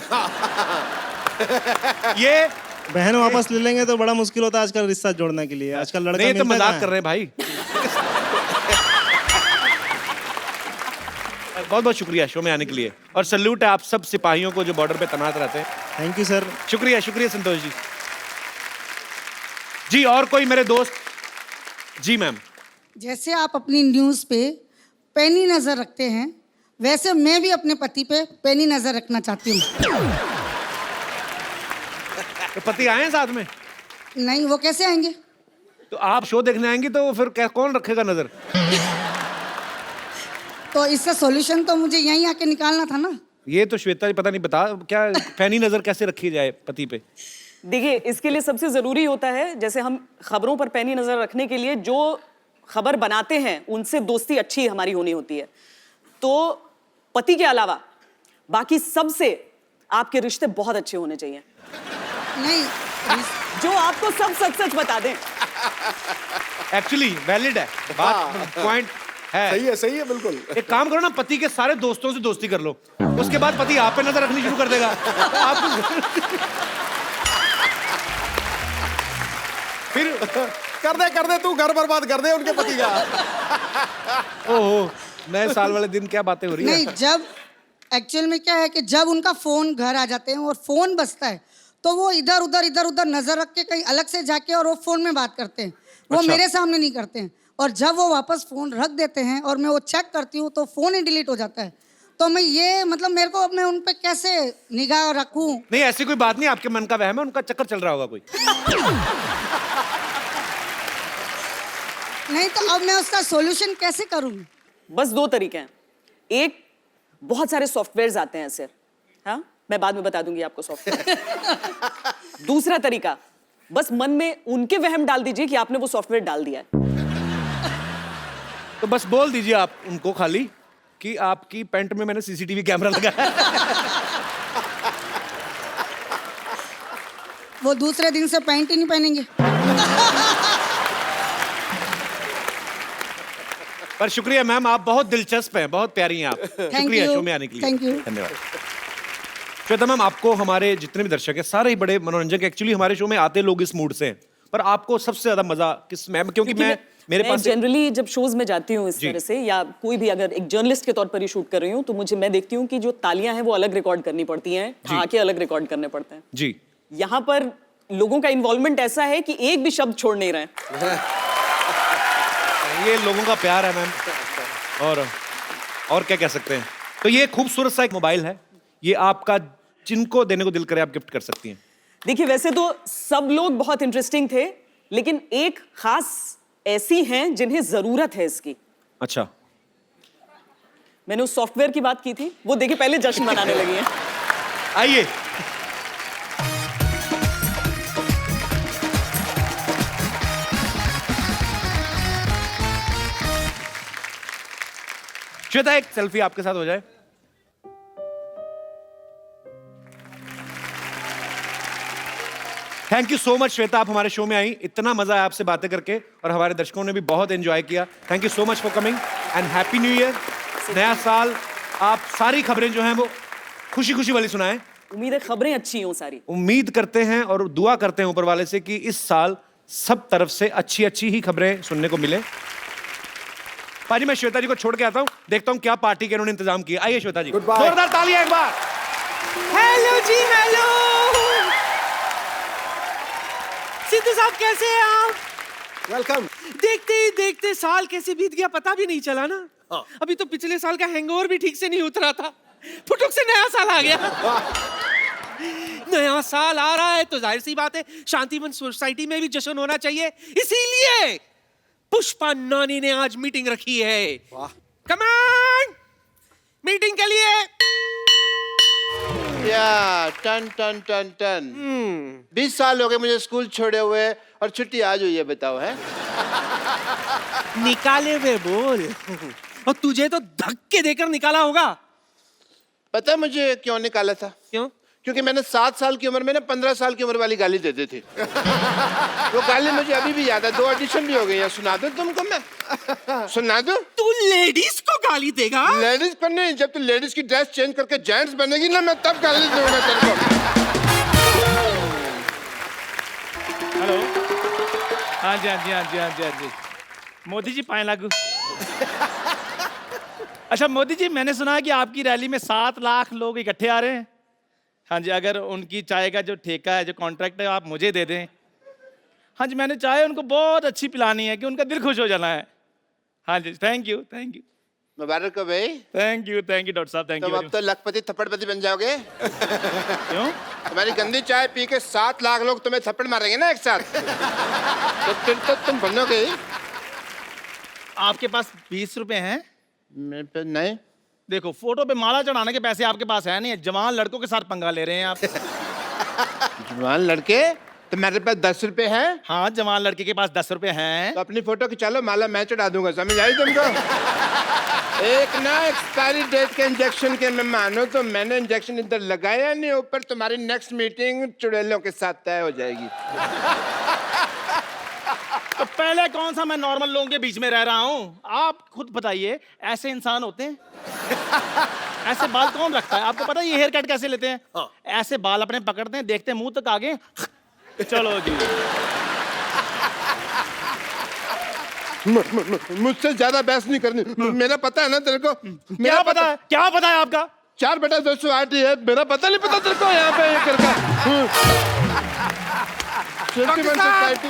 ये बहन वापस ले लेंगे तो बड़ा मुश्किल होता है आजकल रिश्ता जोड़ने के लिए। आजकल लड़का नहीं, तो मिलता मजाक कहाँ कर है? रहे हैं भाई। बहुत बहुत शुक्रिया शो में आने के लिए, और सल्यूट है आप सब सिपाहियों को जो बॉर्डर पे तैनात रहते हैं। Thank you sir. शुक्रिया शुक्रिया संतोष जी। जी, और कोई मेरे दोस्त? जी मैम। जैसे आप अपनी न्यूज़ पे पैनी नज़र रखते हैं, वैसे मैं भी अपने पति पे पैनी नज़र रखना चाहती हूँ। तो पति आए हैं साथ में? नहीं, वो कैसे आएंगे? तो आप शो देखने आएंगी तो फिर कौन रखेगा नजर? तो इसका सॉल्यूशन तो मुझे यहीं आके निकालना था ना। ये तो श्वेता जी पता नहीं बता क्या पैनी नजर कैसे रखी जाए पति पे? देखिए, इसके लिए सबसे जरूरी होता है, जैसे हम खबरों पर पैनी नजर रखने के लिए जो खबर बनाते हैं उनसे दोस्ती अच्छी हमारी होनी होती है। तो पति के अलावा बाकी सबसे आपके रिश्ते बहुत अच्छे होने चाहिए, नहीं, जो आपको सब सच सच बता दें। एक्चुअली वैलिड है बात, पॉइंट है। सही है बिल्कुल। एक काम करो ना, पति के सारे दोस्तों से दोस्ती कर लो, उसके बाद पति आप पे नजर रखनी शुरू कर देगा। आप फिर कर दे तू घर बर्बाद कर दे उनके पति का। ओहो, नए साल वाले दिन क्या बातें हो रही नहीं, है? जब एक्चुअल में क्या है कि जब उनका फोन घर आ जाते हैं और फोन बजता है तो वो इधर उधर नजर रख के कहीं अलग से जाके और वो फोन में बात करते हैं। वो अच्छा। मेरे सामने नहीं करते हैं। और जब वो वापस फोन रख देते हैं और मैं वो चेक करती हूँ तो फोन ही डिलीट हो जाता है। तो मैं ये मतलब मेरे को मैं उन पे कैसे निगाह रखूं? नहीं, ऐसी कोई बात नहीं, आपके मन का वहम है, उनका चक्कर चल रहा होगा कोई। नहीं तो अब मैं उसका सॉल्यूशन कैसे करूं? बस दो तरीके हैं। एक, बहुत सारे सॉफ्टवेयर्स आते हैं सर, हाँ, मैं बाद में बता दूंगी आपको सॉफ्टवेयर। दूसरा तरीका, बस मन में उनके वहम डाल दीजिए कि आपने वो सॉफ्टवेयर डाल दिया है। तो बस बोल दीजिए आप उनको खाली कि आपकी पैंट में मैंने सीसीटीवी कैमरा लगाया है। वो दूसरे दिन से पैंट ही नहीं पहनेंगे। पर शुक्रिया मैम, आप बहुत दिलचस्प हैं, बहुत प्यारी हैं आप। शुक्रिया you. शो में आने के लिए। Thank you. धन्यवाद। श्वेता मैम, आपको हमारे जितने भी दर्शक हैं सारे ही बड़े मनोरंजक, एक्चुअली हमारे शो में आते लोग इस मूड से हैं, पर आपको सबसे ज्यादा मजा किस में? क्योंकि मेरे पास जनरली जब शोज में जाती हूँ इस जी। तरह से, या कोई भी अगर एक जर्नलिस्ट के तौर पर ही शूट कर रही हूँ, तो मैं देखती हूँ कि जो तालियां हैं वो अलग रिकॉर्ड करनी पड़ती हैं, आके अलग रिकॉर्ड करने पड़ते हैं। जी, यहाँ पर लोगों का इन्वॉल्वमेंट ऐसा है कि एक भी शब्द छोड़ नहीं रहे। ये लोगों का प्यार है मैम, और क्या कह सकते हैं। तो ये खूबसूरत सा एक मोबाइल है, ये आपका जिनको देने को दिल करे आप गिफ्ट कर सकती हैं। देखिए, वैसे तो सब लोग बहुत इंटरेस्टिंग थे, लेकिन एक खास ऐसी हैं जिन्हें जरूरत है इसकी। अच्छा, मैंने उस सॉफ्टवेयर की बात की थी, वो देखिए पहले जश्न मनाने लगी हैं। आइए। श्वेता, एक सेल्फी आपके साथ हो जाए। Thank you so much Shweta, आप हमारे शो में आई, इतना मजा आया आपसे बातें करके और हमारे दर्शकों ने भी बहुत एंजॉय किया। Thank you so much for coming and happy new year. नया साल, आप सारी खबरें जो हैं वो खुशी खुशी वाली सुनाएं। उम्मीद है खबरें अच्छी हों सारी। उम्मीद करते हैं और दुआ करते हैं ऊपर वाले से कि इस साल सब तरफ से अच्छी अच्छी ही खबरें सुनने को मिले। पाजी, मैं श्वेता जी को छोड़ के आता हूँ, देखता हूँ क्या पार्टी के उन्होंने इंतजाम किया। आइए श्वेता जी, Goodbye. जोरदार तालियां एक बार। हेलो जी, हेलो सिद्धू साहब, कैसे हैं आप? वेलकम। देखते ही देखते साल कैसे बीत गया पता भी नहीं चला ना। अभी तो पिछले साल का हैंगओवर भी ठीक से नहीं उतरा था, फुटुक से नया साल आ गया। नया साल आ रहा है तो जाहिर सी बात है शांतिवन सोसाइटी में भी जश्न होना चाहिए, इसीलिए पुष्पा नानी ने आज मीटिंग रखी है। कम ऑन, मीटिंग के लिए। या टन टन टन टन 20 साल हो गए मुझे स्कूल छोड़े हुए और छुट्टी आज हुई है, बताओ है। निकाले हुए बोल, और तुझे तो धक्के देकर निकाला होगा। पता है मुझे क्यों निकाला था? क्यों? क्योंकि मैंने 7 साल की उम्र में ना 15 साल की उम्र वाली गाली दे दी थी। वो गाली मुझे अभी भी याद है, 2 ऑडिशन भी हो गई है। सुना दूं तुमको मैं? सुना दूं? तू लेडीज को गाली देगा? लेडीज पर नहीं, जब तू लेडीज की ड्रेस चेंज करके जेंट्स बनेगी ना, मैं तब गाली दूंगा तेरे को। हेलो, हाँ जी, हाँ जी, हाँ जी, हाँ जी, हाँ जी। मोदी जी पाए लागू। अच्छा मोदी जी, मैंने सुना है कि आपकी रैली में 7 लाख लोग इकट्ठे आ रहे हैं। हाँ जी, अगर उनकी चाय का जो ठेका है, जो कॉन्ट्रैक्ट है, आप मुझे दे दें। हाँ जी, मैंने चाय उनको बहुत अच्छी पिलानी है कि उनका दिल खुश हो जाना है। हाँ जी, थैंक यू, थैंक यू। मुबारक हो भाई। थैंक यू डॉक्टर साहब, थैंक तुम यू। अब तो लखपति थप्पड़पति बन जाओगे। क्यों? तुम्हारी गंदी चाय पी के 7 लाख लोग तुम्हें थप्पड़ मारेंगे ना एक साथ। तो फिर तो तुम बनोगे ही। आपके पास 20 रुपए हैं? मेरे पे नहीं। देखो, फोटो पे माला चढ़ाने के पैसे आपके पास है नहीं, जवान लड़कों के साथ पंगा ले रहे हैं आप। जवान लड़के, तो मेरे पास 10 रुपए हैं। हाँ, जवान लड़के के पास 10 रुपए हैं। तो अपनी फोटो खिंचा लो, माला मैं चढ़ा दूंगा, समझ आई तुमको? एक ना एक्सपायरी डेट के इंजेक्शन के मैं मानो तो मैंने इंजेक्शन इधर लगाया नहीं, ऊपर तुम्हारी नेक्स्ट मीटिंग चुड़ैलों के साथ तय हो जाएगी। तो पहले कौन सा मैं नॉर्मल लोगों के बीच में रह रहा हूँ? आप खुद बताइए, ऐसे इंसान होते हैं? ऐसे बाल कौन रखता है? आपको पता है ये हेयर कट कैसे लेते हैं? ऐसे बाल अपने पकड़ते हैं, देखते हैं मुंह तक आगे, चलो जी। मुझसे ज्यादा बहस नहीं करनी। मेरा पता है ना तेरे को? क्या पता है? क्या पता है आपका? 4/208 है, मेरा पता नहीं पता तेरे को? यहाँ पे ये करके सोसाइटी।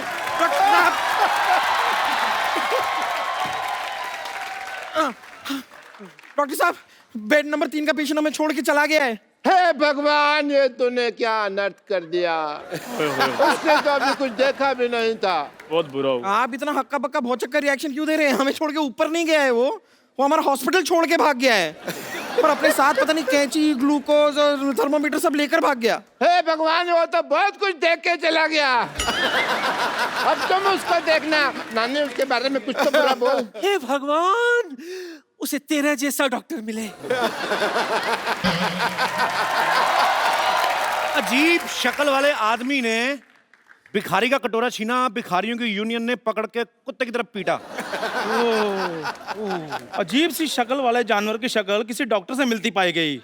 डॉक्टर साहब, बेड नंबर 3 का पेशेंट हमें छोड़ के चला गया है। हे भगवान, ये तूने क्या अनर्थ कर दिया। उसने तो अभी कुछ देखा भी नहीं था। बहुत बुरा हो। आप इतना हक्का बक्का भौचक का रिएक्शन क्यों दे रहे हैं? हमें छोड़ के ऊपर नहीं गया है वो हमारा हॉस्पिटल छोड़ के भाग गया है, पर अपने साथ पता नहीं कैंची, ग्लूकोज और थर्मोमीटर सब लेकर भाग गया। हे भगवान, वो तो बहुत कुछ देख के चला गया। अब तुम उसको देखना। नानी, उसके बारे में कुछ तो बुरा बोल। हे भगवान, उसे तेरा जैसा डॉक्टर मिले। अजीब शक्ल वाले आदमी ने भिखारी का कटोरा छीना, भिखारियों की यूनियन ने पकड़ के कुत्ते की तरफ पीटा। अजीब सी शक्ल वाले जानवर की शक्ल किसी डॉक्टर से मिलती पाई गई।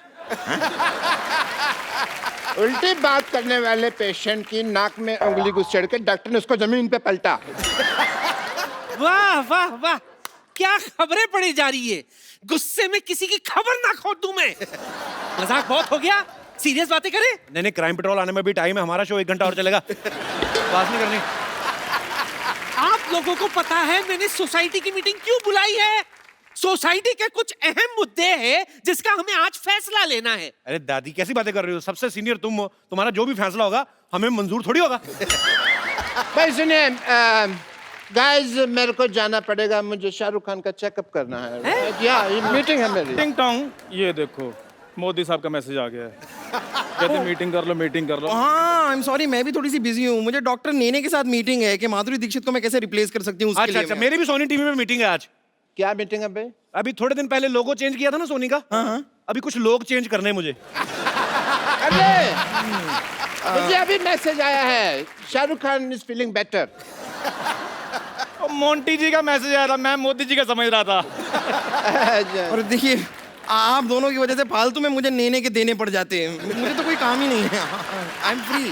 उल्टी बात करने वाले पेशेंट की नाक में उंगली घुसेड़ के डॉक्टर ने उसको जमीन पे पलटा। वाह वाह वाह, क्या खबरें पड़ी जा रही है। गुस्से में किसी की खबर ना खो दूं मैं। मजाक बहुत हो गया, सीरियस बातें करें। नहीं, क्राइम पेट्रोल आने में भी टाइम है, हमारा शो 1 घंटा और चलेगा। बात नहीं करनी। आप लोगों को पता है मैंने सोसाइटी की मीटिंग क्यों बुलाई है? सोसाइटी के कुछ अहम मुद्दे हैं जिसका हमें आज फैसला लेना है। अरे दादी, कैसी बातें कर रही हो? सबसे सीनियर तुम हो, तुम्हारा जो भी फैसला होगा हमें मंजूर थोड़ी होगा। भाई सुनिए, गाइस, मेरे को जाना पड़ेगा, मुझे शाहरुख खान का चेकअप करना है। या मीटिंग है मेरी। टिंग टोंग, ये देखो मोदी साहब का मैसेज आ गया है। कहते मीटिंग कर लो, मीटिंग कर लो। हाँ, आई एम सॉरी, मैं भी थोड़ी सी बिजी हूँ। मुझे डॉक्टर नेने के साथ मीटिंग है कि माधुरी दीक्षित को मैं कैसे रिप्लेस कर सकती हूँ उसके लिए। अच्छा, मेरी भी सोनी टीवी में मीटिंग है आज। क्या मीटिंग है भाई? अभी थोड़े दिन पहले लोगो चेंज किया था ना सोनी का। हाँ। अभी कुछ लोग चेंज करने हैं मुझे। अरे, मुझे अभी मैसेज आया है, Shahrukh Khan is feeling better. Monty ji का मैसेज आया था, मैं मोदी जी का समझ रहा था। और देखिए, आप दोनों की वजह से फालतू में मुझे नेने के देने पड़ जाते हैं। मुझे तो कोई काम ही नहीं है। I am free.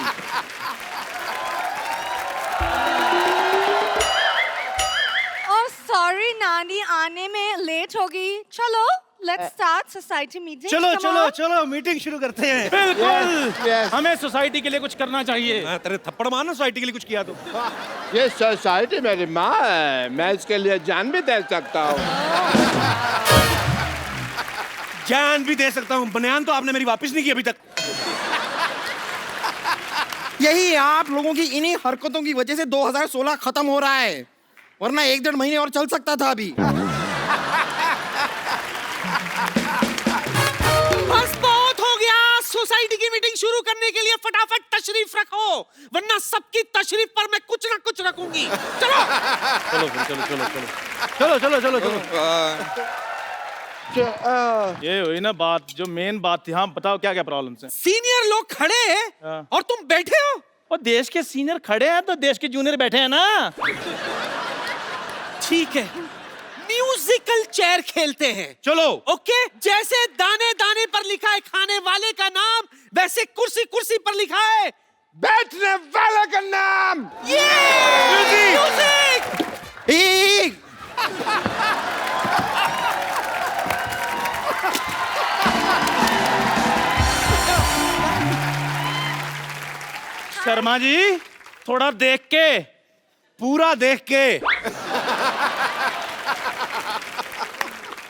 सॉरी नानी, आने में लेट हो गई। चलो लेट्स स्टार्ट सोसाइटी मीटिंग। चलो चलो चलो, मीटिंग शुरू करते हैं। बिल्कुल, yes. हमें सोसाइटी के लिए कुछ करना चाहिए। हाँ, तेरे थप्पड़ मारना सोसाइटी के लिए कुछ किया तो। ये सोसाइटी मेरी माँ है, मैं इसके लिए जान भी दे सकता हूँ। जान भी दे सकता हूँ। बनियान तो आपने मेरी वापस नहीं की अभी तक। यही आप लोगों की इन्हीं हरकतों की वजह से 2016 खत्म हो रहा है, वरना 1-1.5 महीने और चल सकता था अभी। बस बहुत हो गया। सोसाइटी की मीटिंग शुरू करने के लिए फटाफट तशरीफ रखो, वरना सबकी तशरीफ पर मैं कुछ ना कुछ रखूंगी। चलो चलो चलो चलो चलो चलो चलो चलो चलो। ये हुई ना बात, जो मेन बात थी। हाँ, बताओ क्या क्या प्रॉब्लम है? सीनियर लोग खड़े हैं हाँ। और तुम बैठे हो। और देश के सीनियर खड़े हैं तो देश के जूनियर बैठे हैं ना। ठीक है, म्यूजिकल चेयर खेलते हैं। चलो। ओके, जैसे दाने दाने पर लिखा है खाने वाले का नाम, वैसे कुर्सी कुर्सी पर लिखा है बैठने वाले का नाम। ये म्यूजिक। शर्मा जी, थोड़ा देख के, पूरा देख के।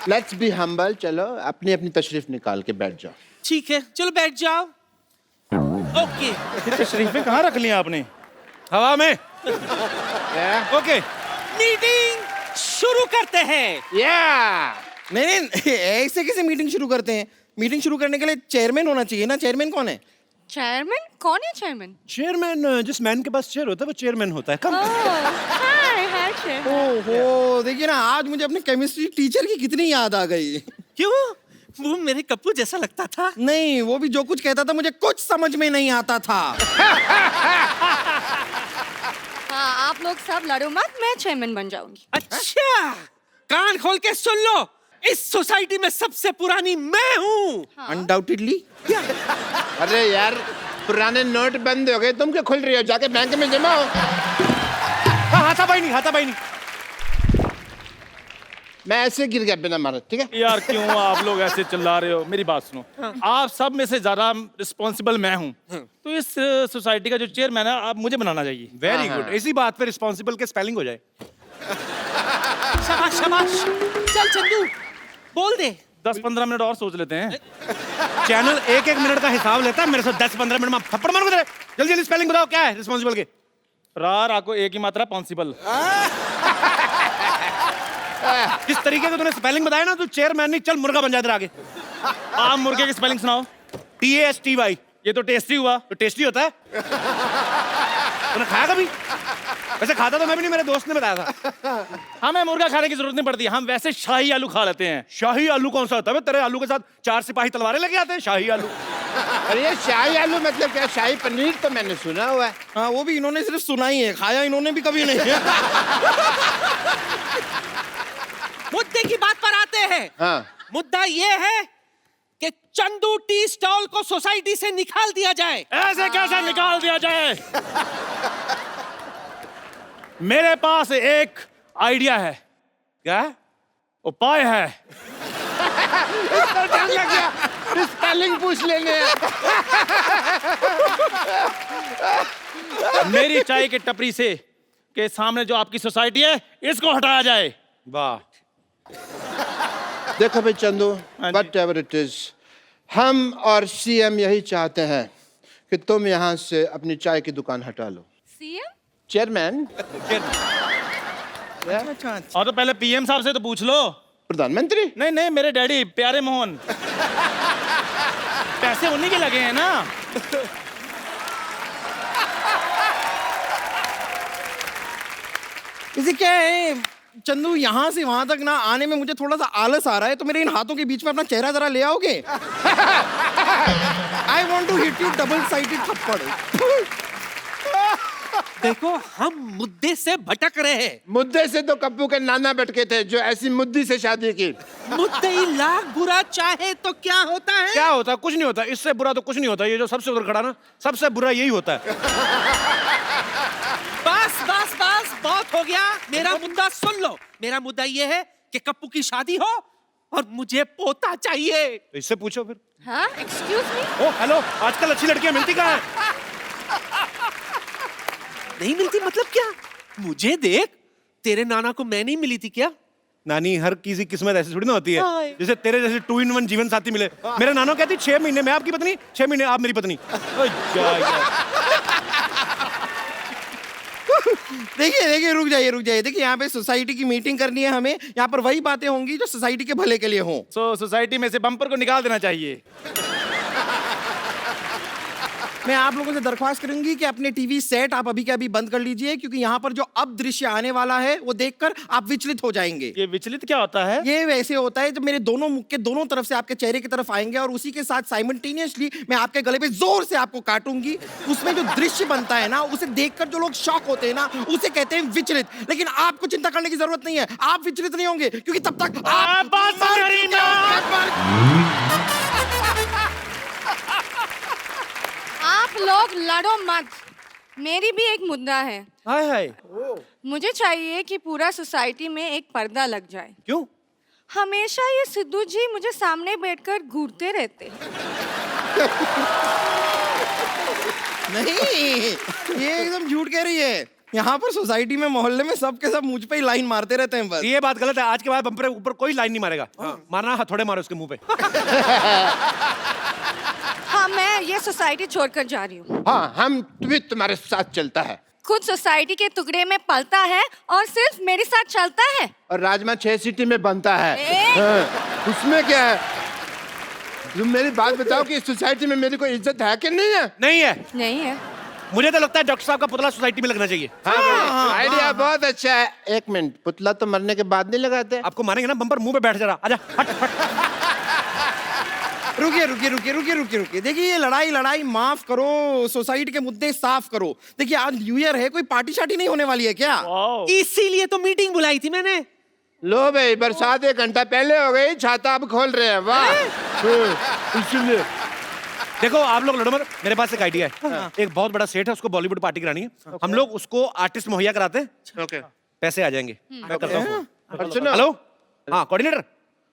Let's be humble. चलो अपनी अपनी तशरीफ निकाल के बैठ जाओ। ठीक है, चलो बैठ जाओ। ओके तशरीफें कहाँ रख ली आपने? हवा में। ओके मीटिंग शुरू करते हैं। नहीं नहीं ऐसे कैसे मीटिंग शुरू करते हैं? मीटिंग शुरू करने के लिए चेयरमैन होना चाहिए ना। चेयरमैन कौन है? चेयरमैन कौन है चेयरमैन? चेयरमैन, जिस मैन के पास चेयर होता है वो चेयरमैन होता है। कम हाय हाय चेयरमैन। ओहो, देखिए ना, आज मुझे अपने केमिस्ट्री टीचर की कितनी याद आ गई। क्यों? वो मेरे कप्पू जैसा लगता था। नहीं, वो भी जो कुछ कहता था मुझे कुछ समझ में नहीं आता था। हाँ, आप लोग सब लड़ो मत, मैं चेयरमैन बन जाऊंगी। अच्छा, कान खोल के सुन लो, इस सोसाइटी में सबसे पुरानी मैं हूँ। अनडाउटेडली। अरे यार, पुराने नोट बंद हो गए, तुम क्यों खुल रही हो? जाके बैंक में जमा हो। हाथापाई नहीं। मैं ऐसे गिर गया बिना मारे, ठीक है? यार क्यों आप लोग ऐसे चिल्ला रहे हो? मेरी बात सुनो। आप सब में से ज्यादा रिस्पॉन्सिबल मैं हूँ, तो इस सोसाइटी का जो चेयरमैन है आप मुझे बनाना चाहिए। Very good. इसी बात पे रिस्पॉन्सिबल के स्पेलिंग हो जाए। शाबाश शाबाश। चल चंदू, बोल दे। 10-15 मिनट और सोच लेते हैं। चैनल एक मिनट का हिसाब लेता है, मेरे से 10-15 मिनट में थप्पड़ मारूंगा तेरे। जल्दी स्पेलिंग बताओ, क्या है रिस्पॉन्सिबल के? रार को एक ही मात्रा पॉसिबल। जिस तरीके का तूने स्पेलिंग बताया ना, तू चेयरमैन नहीं, चल मुर्गा बन जाए आगे। आप मुर्गे की स्पेलिंग सुनाओ। TASTY। ये तो टेस्टी हुआ। तो टेस्टी होता है। तूने खाया कभी? वैसे खाता तो मैं भी नहीं, मेरे दोस्त ने बताया था। हमें मुर्गा खाने की जरूरत नहीं पड़ती, हम वैसे शाही आलू खा लेते हैं। शाही आलू कौन सा होता है? तेरे आलू के साथ 4 सिपाही तलवारें लेके आते हैं। शाही आलू। अरे ये शाही आलू मतलब क्या? शाही पनीर तो मैंने सुना हुआ है। हाँ, वो भी इन्होंने सिर्फ सुना ही है, खाया इन्होंने भी कभी नहीं। मुद्दे की बात पर आते हैं। हाँ। मुद्दा ये है कि चंदू टी स्टॉल को सोसाइटी से निकाल दिया जाए। ऐसे कैसे निकाल दिया जाए? मेरे पास एक आइडिया है। क्या? उपाय है। इसको डर लग गया, स्पेलिंग पूछ लेने। मेरी चाय की टपरी से के सामने जो आपकी सोसाइटी है, इसको हटाया जाए। वाह। देखो भाई चंदू, हाँ जी। वट एवर इट इज, हम और CM यही चाहते हैं कि तुम यहाँ से अपनी चाय की दुकान हटा लो। सीएम? चेयरमैन? और तो पहले PM साहब से तो पूछ लो। प्रधानमंत्री? नहीं, मेरे डैडी प्यारे मोहन। पैसे उन्हीं के लगे हैं ना। इसे क्या है चंदू, यहाँ से वहां तक ना आने में मुझे थोड़ा सा आलस आ रहा है, तो मेरे इन हाथों के बीच में अपना चेहरा जरा ले आओगे? I want to hit you double sided थप्पड़। देखो, हम मुद्दे से भटक रहे हैं। मुद्दे से तो कप्पू के नाना भटके थे, जो ऐसी मुद्दी से शादी की। मुद्दे ही लाख बुरा चाहे तो क्या होता है? क्या होता है? कुछ नहीं होता। इससे बुरा तो कुछ नहीं होता। ये जो सबसे उधर खड़ा ना, सबसे बुरा यही होता है। बस बस बस, बहुत हो गया। मेरा मुद्दा सुन लो। मेरा मुद्दा ये है कि कप्पू की शादी हो और मुझे पोता चाहिए। तो इससे पूछो फिर। हाँ, एक्सक्यूज मी। ओ हेलो, आजकल अच्छी लड़कियां मिलती कहाँ है? नहीं मिलती मतलब क्या? मुझे देख, तेरे नाना को मैं नहीं मिली थी क्या? नानी, हर किसी किस्मत ऐसी थोड़ी ना होती है। हाय। जैसे तेरे जैसे 2 in 1 जीवन साथी मिले। मेरा नाना कहती 6 महीने मैं आपकी पत्नी, 6 महीने आप मेरी पत्नी। देखिए, रुक जाइए। देखिए, यहाँ पे सोसाइटी की मीटिंग करनी है हमें। यहाँ पर वही बातें होंगी जो सोसाइटी के भले के लिए हों। सोसाइटी में से बम्पर को निकाल देना चाहिए। मैं आप लोगों से दरख्वास्त करूंगी कि अपने टीवी सेट आप अभी के अभी बंद कर लीजिए, क्योंकि यहाँ पर जो अब दृश्य आने वाला है वो देखकर आप विचलित हो जाएंगे। ये विचलित क्या होता है? ये वैसे होता है जब मेरे दोनों मुख के दोनों तरफ से आपके चेहरे की तरफ आएंगे और उसी के साथ साइमल्टेनियसली मैं आपके गले पे जोर से आपको काटूंगी। उसमें जो दृश्य बनता है ना, उसे देखकर जो लोग शॉक होते हैं ना, उसे कहते हैं विचलित। लेकिन आपको चिंता करने की जरूरत नहीं है, आप विचलित नहीं होंगे, क्योंकि तब तक आप आप लोग लड़ो मत, मेरी भी एक मुद्दा है। हाय हाय। मुझे चाहिए कि पूरा सोसाइटी में एक पर्दा लग जाए। क्यों? हमेशा ये सिद्धू जी मुझे सामने बैठकर घूरते रहते हैं। नहीं, ये एकदम झूठ कह रही है। यहाँ पर सोसाइटी में, मोहल्ले में सब के सब मुझ पे ही लाइन मारते रहते हैं बस। ये बात गलत है। आज के बाद बम्पर ऊपर कोई लाइन नहीं मारेगा। मारना हथौड़े मारो उसके मुंह पे। हाँ, मैं ये सोसाइटी छोड़कर जा रही हूँ। हाँ, हम भी तुम्हारे साथ चलता है। खुद सोसाइटी के टुकड़े में पलता है और सिर्फ मेरे साथ चलता है। और राजमा 6 सीटी में बनता है। ए? हाँ, उसमें क्या है? तुम मेरी बात बताओ कि इस सोसाइटी में मेरी कोई इज्जत है कि नहीं है? नहीं है। नहीं है। मुझे तो लगता है डॉक्टर साहब का पुतला सोसाइटी में लगना चाहिए। हाँ, आइडिया बहुत अच्छा है। एक मिनट, पुतला तो मरने के बाद नहीं लगाते? आपको मारेंगे ना बम्पर, मुंह पे बैठ जरा, आजा हट हट। रुकिए रुकिए रुकिए रुकिए रुकिए रुकिए, देखिए ये लड़ाई माफ करो, सोसाइटी के मुद्दे साफ करो। देखिए आज न्यू ईयर है, कोई पार्टी शार्टी नहीं होने वाली है क्या? इसीलिए तो मीटिंग बुलाई थी मैंने। लो भाई, बरसात 1 घंटा पहले हो गई, छाता अब खोल रहे हैं। वाह। इसलिए देखो आप लोग लड़ो मत, मेरे पास एक आइडिया है। एक बहुत बड़ा सेट है, उसको बॉलीवुड पार्टी करानी है। हम लोग उसको आर्टिस्ट मुहैया कराते हैं, ओके। पैसे आ जाएंगे। मैं करता हूँ फोन। सुनो। हेलो, हाँ कोऑर्डिनेटर,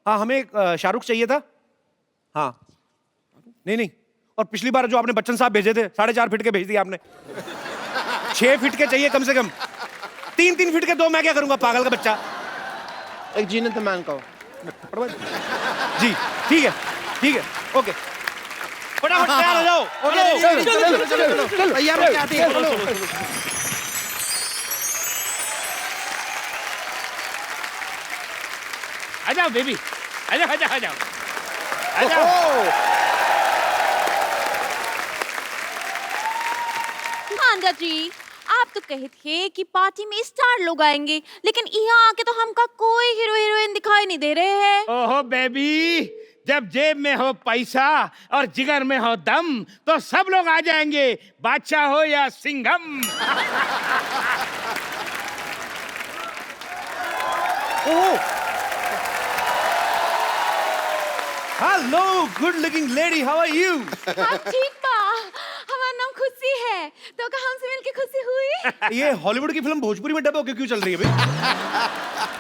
हाँ हमें एक शाहरुख चाहिए था। हाँ नहीं, और पिछली बार जो आपने बच्चन साहब भेजे थे 4.5 फीट के भेज दिए आपने। 6 फीट के चाहिए कम से कम। 3 फीट के दो, मैं क्या करूंगा पागल का बच्चा। एक जीने तो मान कहो। जी ठीक है, ओके, फटाफट तैयार हो जाओ। चलो तैयार हो आते हैं, चलो। आ जाओ बेबी, आ जाओ। आंदा जी, आप तो कहे थे कि पार्टी में स्टार लोग आएंगे, लेकिन यहाँ आके तो हमका कोई हीरो हीरोइन दिखाई नहीं दे रहे हैं। ओहो बेबी, जब जेब में हो पैसा और जिगर में हो दम तो सब लोग आ जाएंगे, बादशाह हो या Singham. Hello good looking lady, how are you? आप ठीक बा? हमारा नाम खुशी है, तो का हमसे मिलके खुशी हुई। ये हॉलीवुड की फिल्म भोजपुरी में डब होके क्यों चल रही है भाई?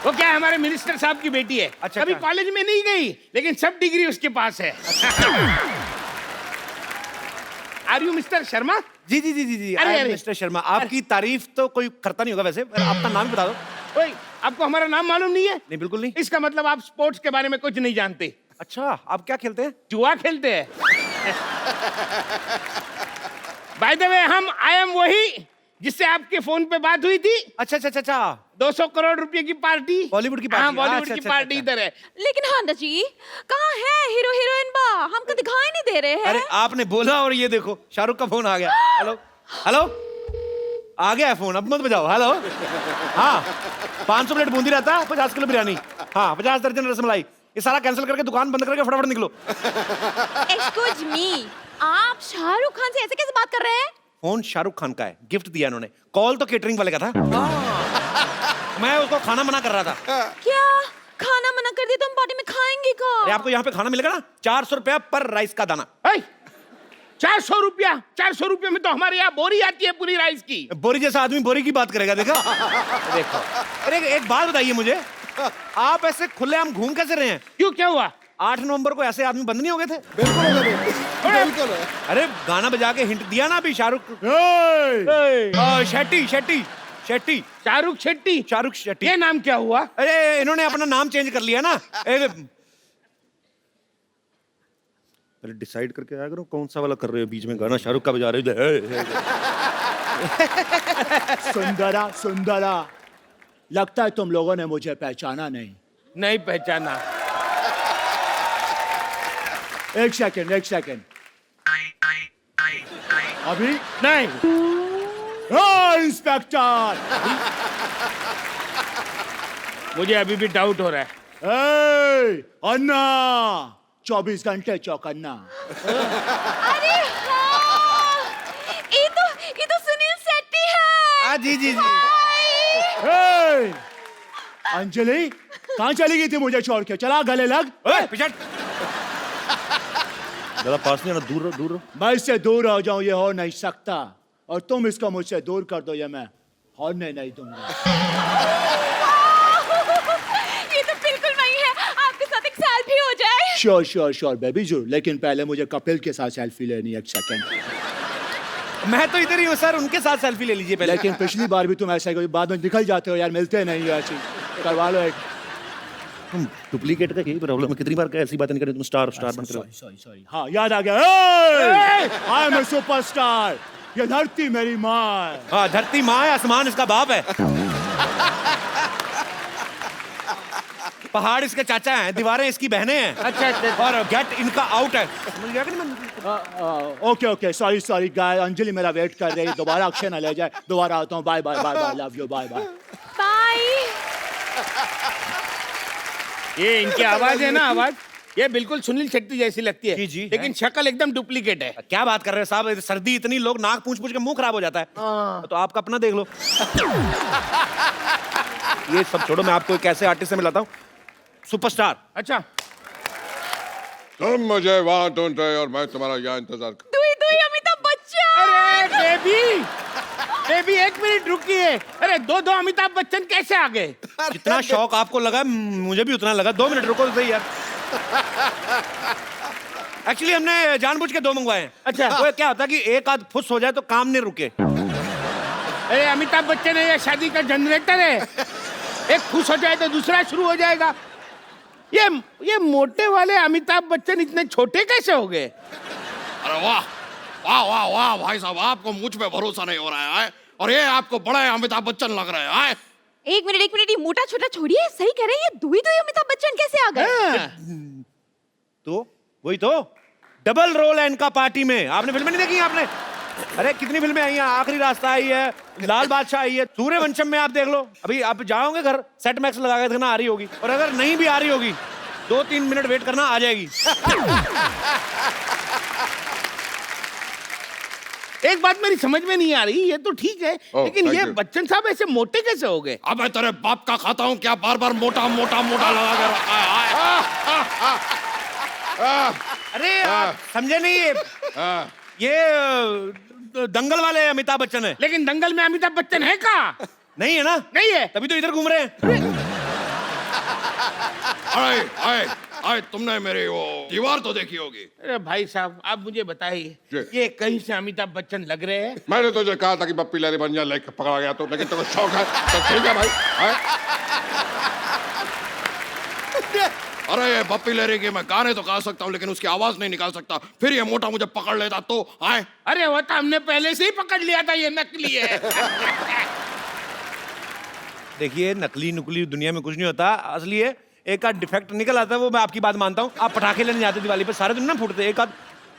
वो क्या है, हमारे मिनिस्टर साहब की बेटी है। अच्छा, अभी अच्छा। कॉलेज में नहीं गई, लेकिन सब डिग्री उसके पास है। Are you mister Sharma? जी अरे, अरे। मिस्टर शर्मा, आपकी तारीफ तो कोई करता नहीं होगा वैसे, अपना नाम बता दो। ओए, आपको हमारा नाम मालूम नहीं है? नहीं बिल्कुल नहीं। इसका मतलब आप स्पोर्ट्स के बारे में कुछ नहीं जानते। अच्छा, आप क्या खेलते हैं? जुआ खेलते हैं। बाय द वे, हम आई एम वही जिससे आपके फोन पे बात हुई थी। अच्छा 200 करोड़ रुपए की पार्टी, बॉलीवुड की पार्टी। हाँ, बॉलीवुड अच्छा, की अच्छा, पार्टी अच्छा। इधर है। लेकिन आंदा जी, कहाँ है हीरो हीरोइन बा? हमको दिखाई नहीं दे रहे हैं। अरे आपने बोला और ये देखो शाहरुख का फोन आ गया। हेलो, आ गया है फोन, अब मत बजाओ। हेलो, हाँ 500 प्लेट बूंदी रहता, 50 किलो बिरयानी, हाँ 50 दर्जन रसमलाई। ये सारा कैंसिल करके दुकान बंद करके फटाफट निकलो। एक्सक्यूज मी, आप शाहरुख खान से ऐसे कैसे बात कर रहे हैं? फोन शाहरुख खान का है, गिफ्ट दिया इन्होंने। कॉल तो केटरिंग वाले का था। मैं उसको खाना मना कर रहा था। क्या खाना मना कर दिया तो हम पार्टी में खाएंगे का? अरे आपको यहाँ पे खाना मिलेगा ना, 400 रुपया पर राइस का दाना। 400 रुपया में तो हमारे यहाँ बोरी आती है पूरी राइस की। बोरी जैसा आदमी बोरी की बात करेगा, देखा? देखो, अरे एक बात बताइए मुझे, आप ऐसे खुलेआम घूम कैसे रहे हैं? क्यों, क्या हुआ? 8 नवंबर को ऐसे आदमी बंद नहीं हो गए थे? बिल्कुल। अरे गाना बजा के हिंट दिया ना अभी शाहरुख। शेट्टी। शाहरुख शेट्टी। ये नाम क्या हुआ? अरे इन्होंने अपना नाम चेंज कर लिया ना। पहले डिसाइड करके आया करो कौन सा वाला कर रहे हो, बीच में गाना शाहरुख का बजा रहे हो। सुंदरा, लगता है तुम लोगों ने मुझे पहचाना नहीं। नहीं पहचाना। एक सेकंड। अभी नहीं। इंस्पेक्टर, मुझे अभी भी डाउट हो रहा है। अन्ना 24 घंटे चौकन्ना। अरे हाँ, ये तो सुनील शेट्टी है। जी। अंजलि कहाँ चली गई थी मुझे छोड़ के? चला गले लग। पिछड़, ज़्यादा पास नहीं आना, दूर रहो। मैं इससे दूर हो जाऊं, ये हो नहीं सकता, और तुम इसको मुझसे दूर कर दो, ये मैं होने नहीं दूंगा। ये तो बिल्कुल नहीं है, आपके साथ एक सेल्फी हो जाए। श्योर बेबी जरूर, लेकिन पहले मुझे कपिल के साथ सेल्फी लेनी है। एक सेकंड। मैं तो इधर ही हूँ सर, उनके साथ सेल्फी ले लीजिए पहले। लेकिन पिछली बार भी तुम ऐसा करो, बाद में निकल जाते हो यार, मिलते नहीं हो, ऐसी करवा लो एक। डुप्लीकेट का यही प्रॉब्लम है, कितनी बार क्या ऐसी बातें नहीं करें, तुम स्टार बन के रहो। सॉरी हाँ याद आ गया। I am a superstar. ये धरती मेरी माँ है। हाँ, धरती माँ है, आसमान इसका बाप है। पहाड़ इसके चाचा हैं, दीवारें इसकी बहनें हैं। अच्छा। और गेट इनका आउट है। समझ गया कि नहीं? ओके सॉरी गाय। अंजलि मेरा वेट कर रही है, दोबारा अक्षय न ले जाए। दोबारा आता हूँ। Bye bye bye bye, love you, bye bye. Bye. ये इनकी आवाज है ना, आवाज ये बिल्कुल सुनील शेट्टी जैसी लगती है। जी, लेकिन शक्ल एकदम डुप्लीकेट है। क्या बात कर रहे हैं साहब, सर्दी इतनी, लोग नाक पूछ के मुंह खराब हो जाता है। तो आपका अपना देख लो। ये सब छोड़ो, मैं आपको एक ऐसे आर्टिस्ट से मिलाता हूँ, सुपरस्टार। अच्छा। तुम मुझे वहां ढूंढ रहे और मैं तुम्हारा यहाँ इंतजार कर। दुई अमिताभ बच्चन। अरे बेबी एक मिनट रुकिए। अरे दो अमिताभ बच्चन कैसे आ गए? जितना शौक आपको लगा मुझे भी उतना लगा। 2 मिनट रुको तो सही यार। एक्चुअली हमने जानबूझ के 2 मंगवाए हैं। अच्छा। वो क्या होता है कि एक आध फुस हो जाए तो काम नहीं रुके। अरे अमिताभ बच्चन है या शादी का जनरेटर है? एक खुश हो जाए तो दूसरा शुरू हो जाएगा। ये मोटे वाले अमिताभ बच्चन इतने छोटे कैसे हो गए? अरे वाह वाह वाह वाह भाई साहब, आपको मुझ पे भरोसा नहीं हो रहा है और ये आपको बड़े अमिताभ बच्चन लग रहे हैं। एक मिनट, ये मोटा छोटा छोड़िए, सही कह रहे हैं, ये दुई अमिताभ बच्चन कैसे आ गए? तो वही तो डबल रोल है इनका पार्टी में। आपने फिल्में नहीं देखी आपने? अरे कितनी फिल्में आई हैं, आखिरी रास्ता आई है, लाल बादशाह आई है, सूर्यवंशम में आप देख लो। अभी आप जाओगे घर, सेट मैक्स लगा के देखना आ रही होगी, और अगर नहीं भी आ रही होगी 2-3 मिनट वेट करना, आ जाएगी। एक बात मेरी समझ में नहीं आ रही, ये तो ठीक है लेकिन ये बच्चन साहब ऐसे मोटे कैसे हो गए? अब मैं तेरे बाप का खाता हूँ क्या, बार बार मोटा मोटा मोटा लगा के रखा है। अरे आप समझे नहीं, ये दंगल वाले अमिताभ बच्चन है। लेकिन दंगल में अमिताभ बच्चन है का? नहीं है ना? नहीं है, तभी तो इधर घूम रहे हैं। अरे तुमने मेरी वो दीवार तो देखी होगी। अरे भाई साहब आप मुझे बताइए, ये कहीं से अमिताभ बच्चन लग रहे हैं? मैंने तुझे कहा था कि बप्पी लहरी बन जाए, लेके पकड़ा गया तो, लेकिन तुमको शौक है तो ठीक है भाई। अरे ये बप्पी लहरी के मैं गाने तो गा सकता हूँ लेकिन उसकी आवाज नहीं निकाल सकता, फिर ये मोटा मुझे पकड़ लेता तो आए। अरे वो तो हमने पहले से ही पकड़ लिया था, ये नकली है। देखिए नकली नुकली दुनिया में कुछ नहीं होता, असली है। एक आध डिफेक्ट निकल आता है, वो मैं आपकी बात मानता हूँ। आप पटाखे लेने जाते दिवाली पे, सारे दिन ना फूटते, एक आध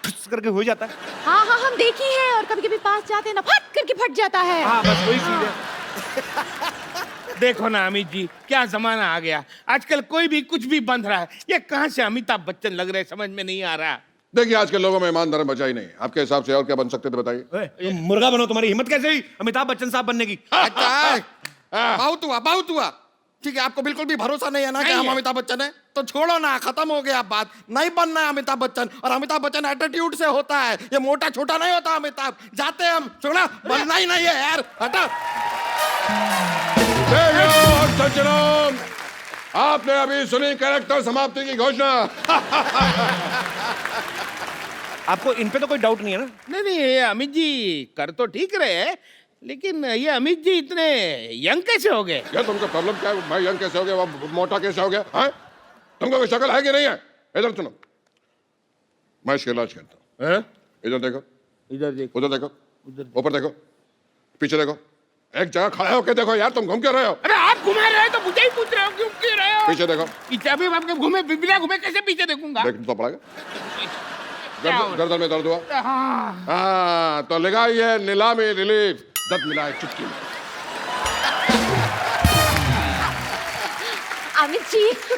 ठुस करके हो जाता है। हाँ हम देखे हैं, और कभी कभी पास जाते हैं ना, फट करके फट जाता है। हाँ बस वही चीज है। देखो ना अमित जी, क्या जमाना आ गया, आजकल कोई भी कुछ भी बंध रहा है। ये कहाँ से अमिताभ बच्चन लग रहे, समझ में नहीं आ रहा। देखिए आज के लोगों में ईमान धर्म बचा ही नहीं। आपके हिसाब से और क्या बन सकते थे बताइए? मुर्गा बनो, तुम्हारी हिम्मत कैसे हुई अमिताभ बच्चन साहब बनने की? बहुत हुआ। ठीक है, आपको बिल्कुल भी भरोसा नहीं है ना कि हम अमिताभ बच्चन है, तो छोड़ो ना, खत्म हो गया बात। नहीं बनना है अमिताभ बच्चन, और अमिताभ बच्चन एटीट्यूड से होता है, ये मोटा छोटा नहीं होता अमिताभ। जाते हम, छोड़ा, बनना ही नहीं है यार, हटा। आपने अभी सुनी कैरेक्टर समाप्ति की घोषणा। आपको इन पे तो कोई डाउट नहीं है ना? नहीं ये अमित जी कर तो ठीक रहे हैं, लेकिन ये अमित जी इतने यंग कैसे हो गए? क्या तुमको प्रॉब्लम क्या है? मैं यंग कैसे हो गया, वो मोटा कैसे हो गया? हाँ? तुमको कोई शक्ल है कि नहीं है? इधर सुनो, मैं इसका इलाज करता हूँ। इधर देखो, इधर देखो, उधर देखो, ऊपर देखो, पीछे देखो, एक जगह खड़े होके देखो यार, तुम घूम क्यों रहे हो? अरे आप घुमा रहे हो तो मुझे ही पूछ रहे हो, क्यों क्यों रहे हो? पीछे देखो। पीछे अभी आपके घूमे बिना घूमे कैसे पीछे देखूंगा? देखना तो पड़ेगा। गर्दन में दर्द हुआ? हाँ। हाँ तो लगाइए नीलामी रिलीफ, दर्द मिलाए चुटकी में।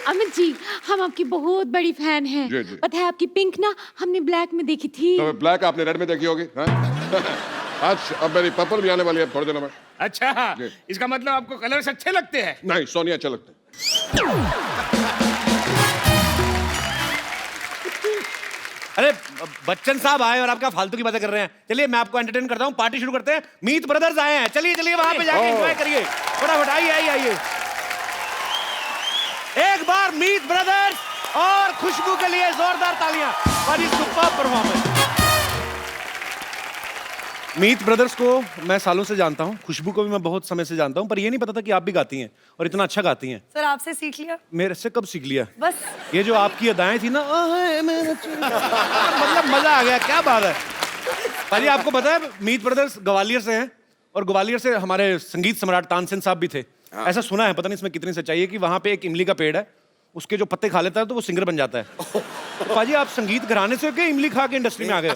अमित जी हम आपकी बहुत बड़ी फैन हैं। जी, जी। पता है आपकी पिंक ना हमने ब्लैक में देखी थी। तो ब्लैक आपने रेड में देखी होगी। आज अब मेरी पर्पल भी आने वाली है थोड़े दिनों में। अच्छा जी। इसका मतलब आपको कलर्स अच्छे लगते हैं? नहीं, सोनिया अच्छे लगते हैं। अरे बच्चन साहब आए और आप क्या फालतू की बातें कर रहे हैं? चलिए मैं आपको एंटरटेन करता हूँ, पार्टी शुरू करते हैं। मीत ब्रदर्स आए हैं, चलिए वहां पे जाके एंजॉय करिए फटाफट। आइए एक बार मीत ब्रदर्स और खुशबू के लिए जोरदार तालियां और ये सुपर परफॉर्मेंस। मीत ब्रदर्स को मैं सालों से जानता हूँ, खुशबू को भी मैं बहुत समय से जानता हूँ, पर ये नहीं पता था कि आप भी गाती हैं और इतना अच्छा गाती हैं। सर आपसे सीख लिया मेरे से कब सीख लिया? बस। ये जो आपकी अदाएं थी ना, मतलब मजा आ गया, क्या बात है। भाई आपको पता है मीत ब्रदर्स ग्वालियर से हैं और ग्वालियर से हमारे संगीत सम्राट तानसेन साहब भी थे। ऐसा सुना है, पता नहीं इसमें कितनी सच्चाई है, कि वहाँ पे एक इमली का पेड़ है, उसके जो पत्ते खा लेता है तो वो सिंगर बन जाता है। तो पाजी आप संगीत घराने से हो क्या इमली खा के इंडस्ट्री में आ गए?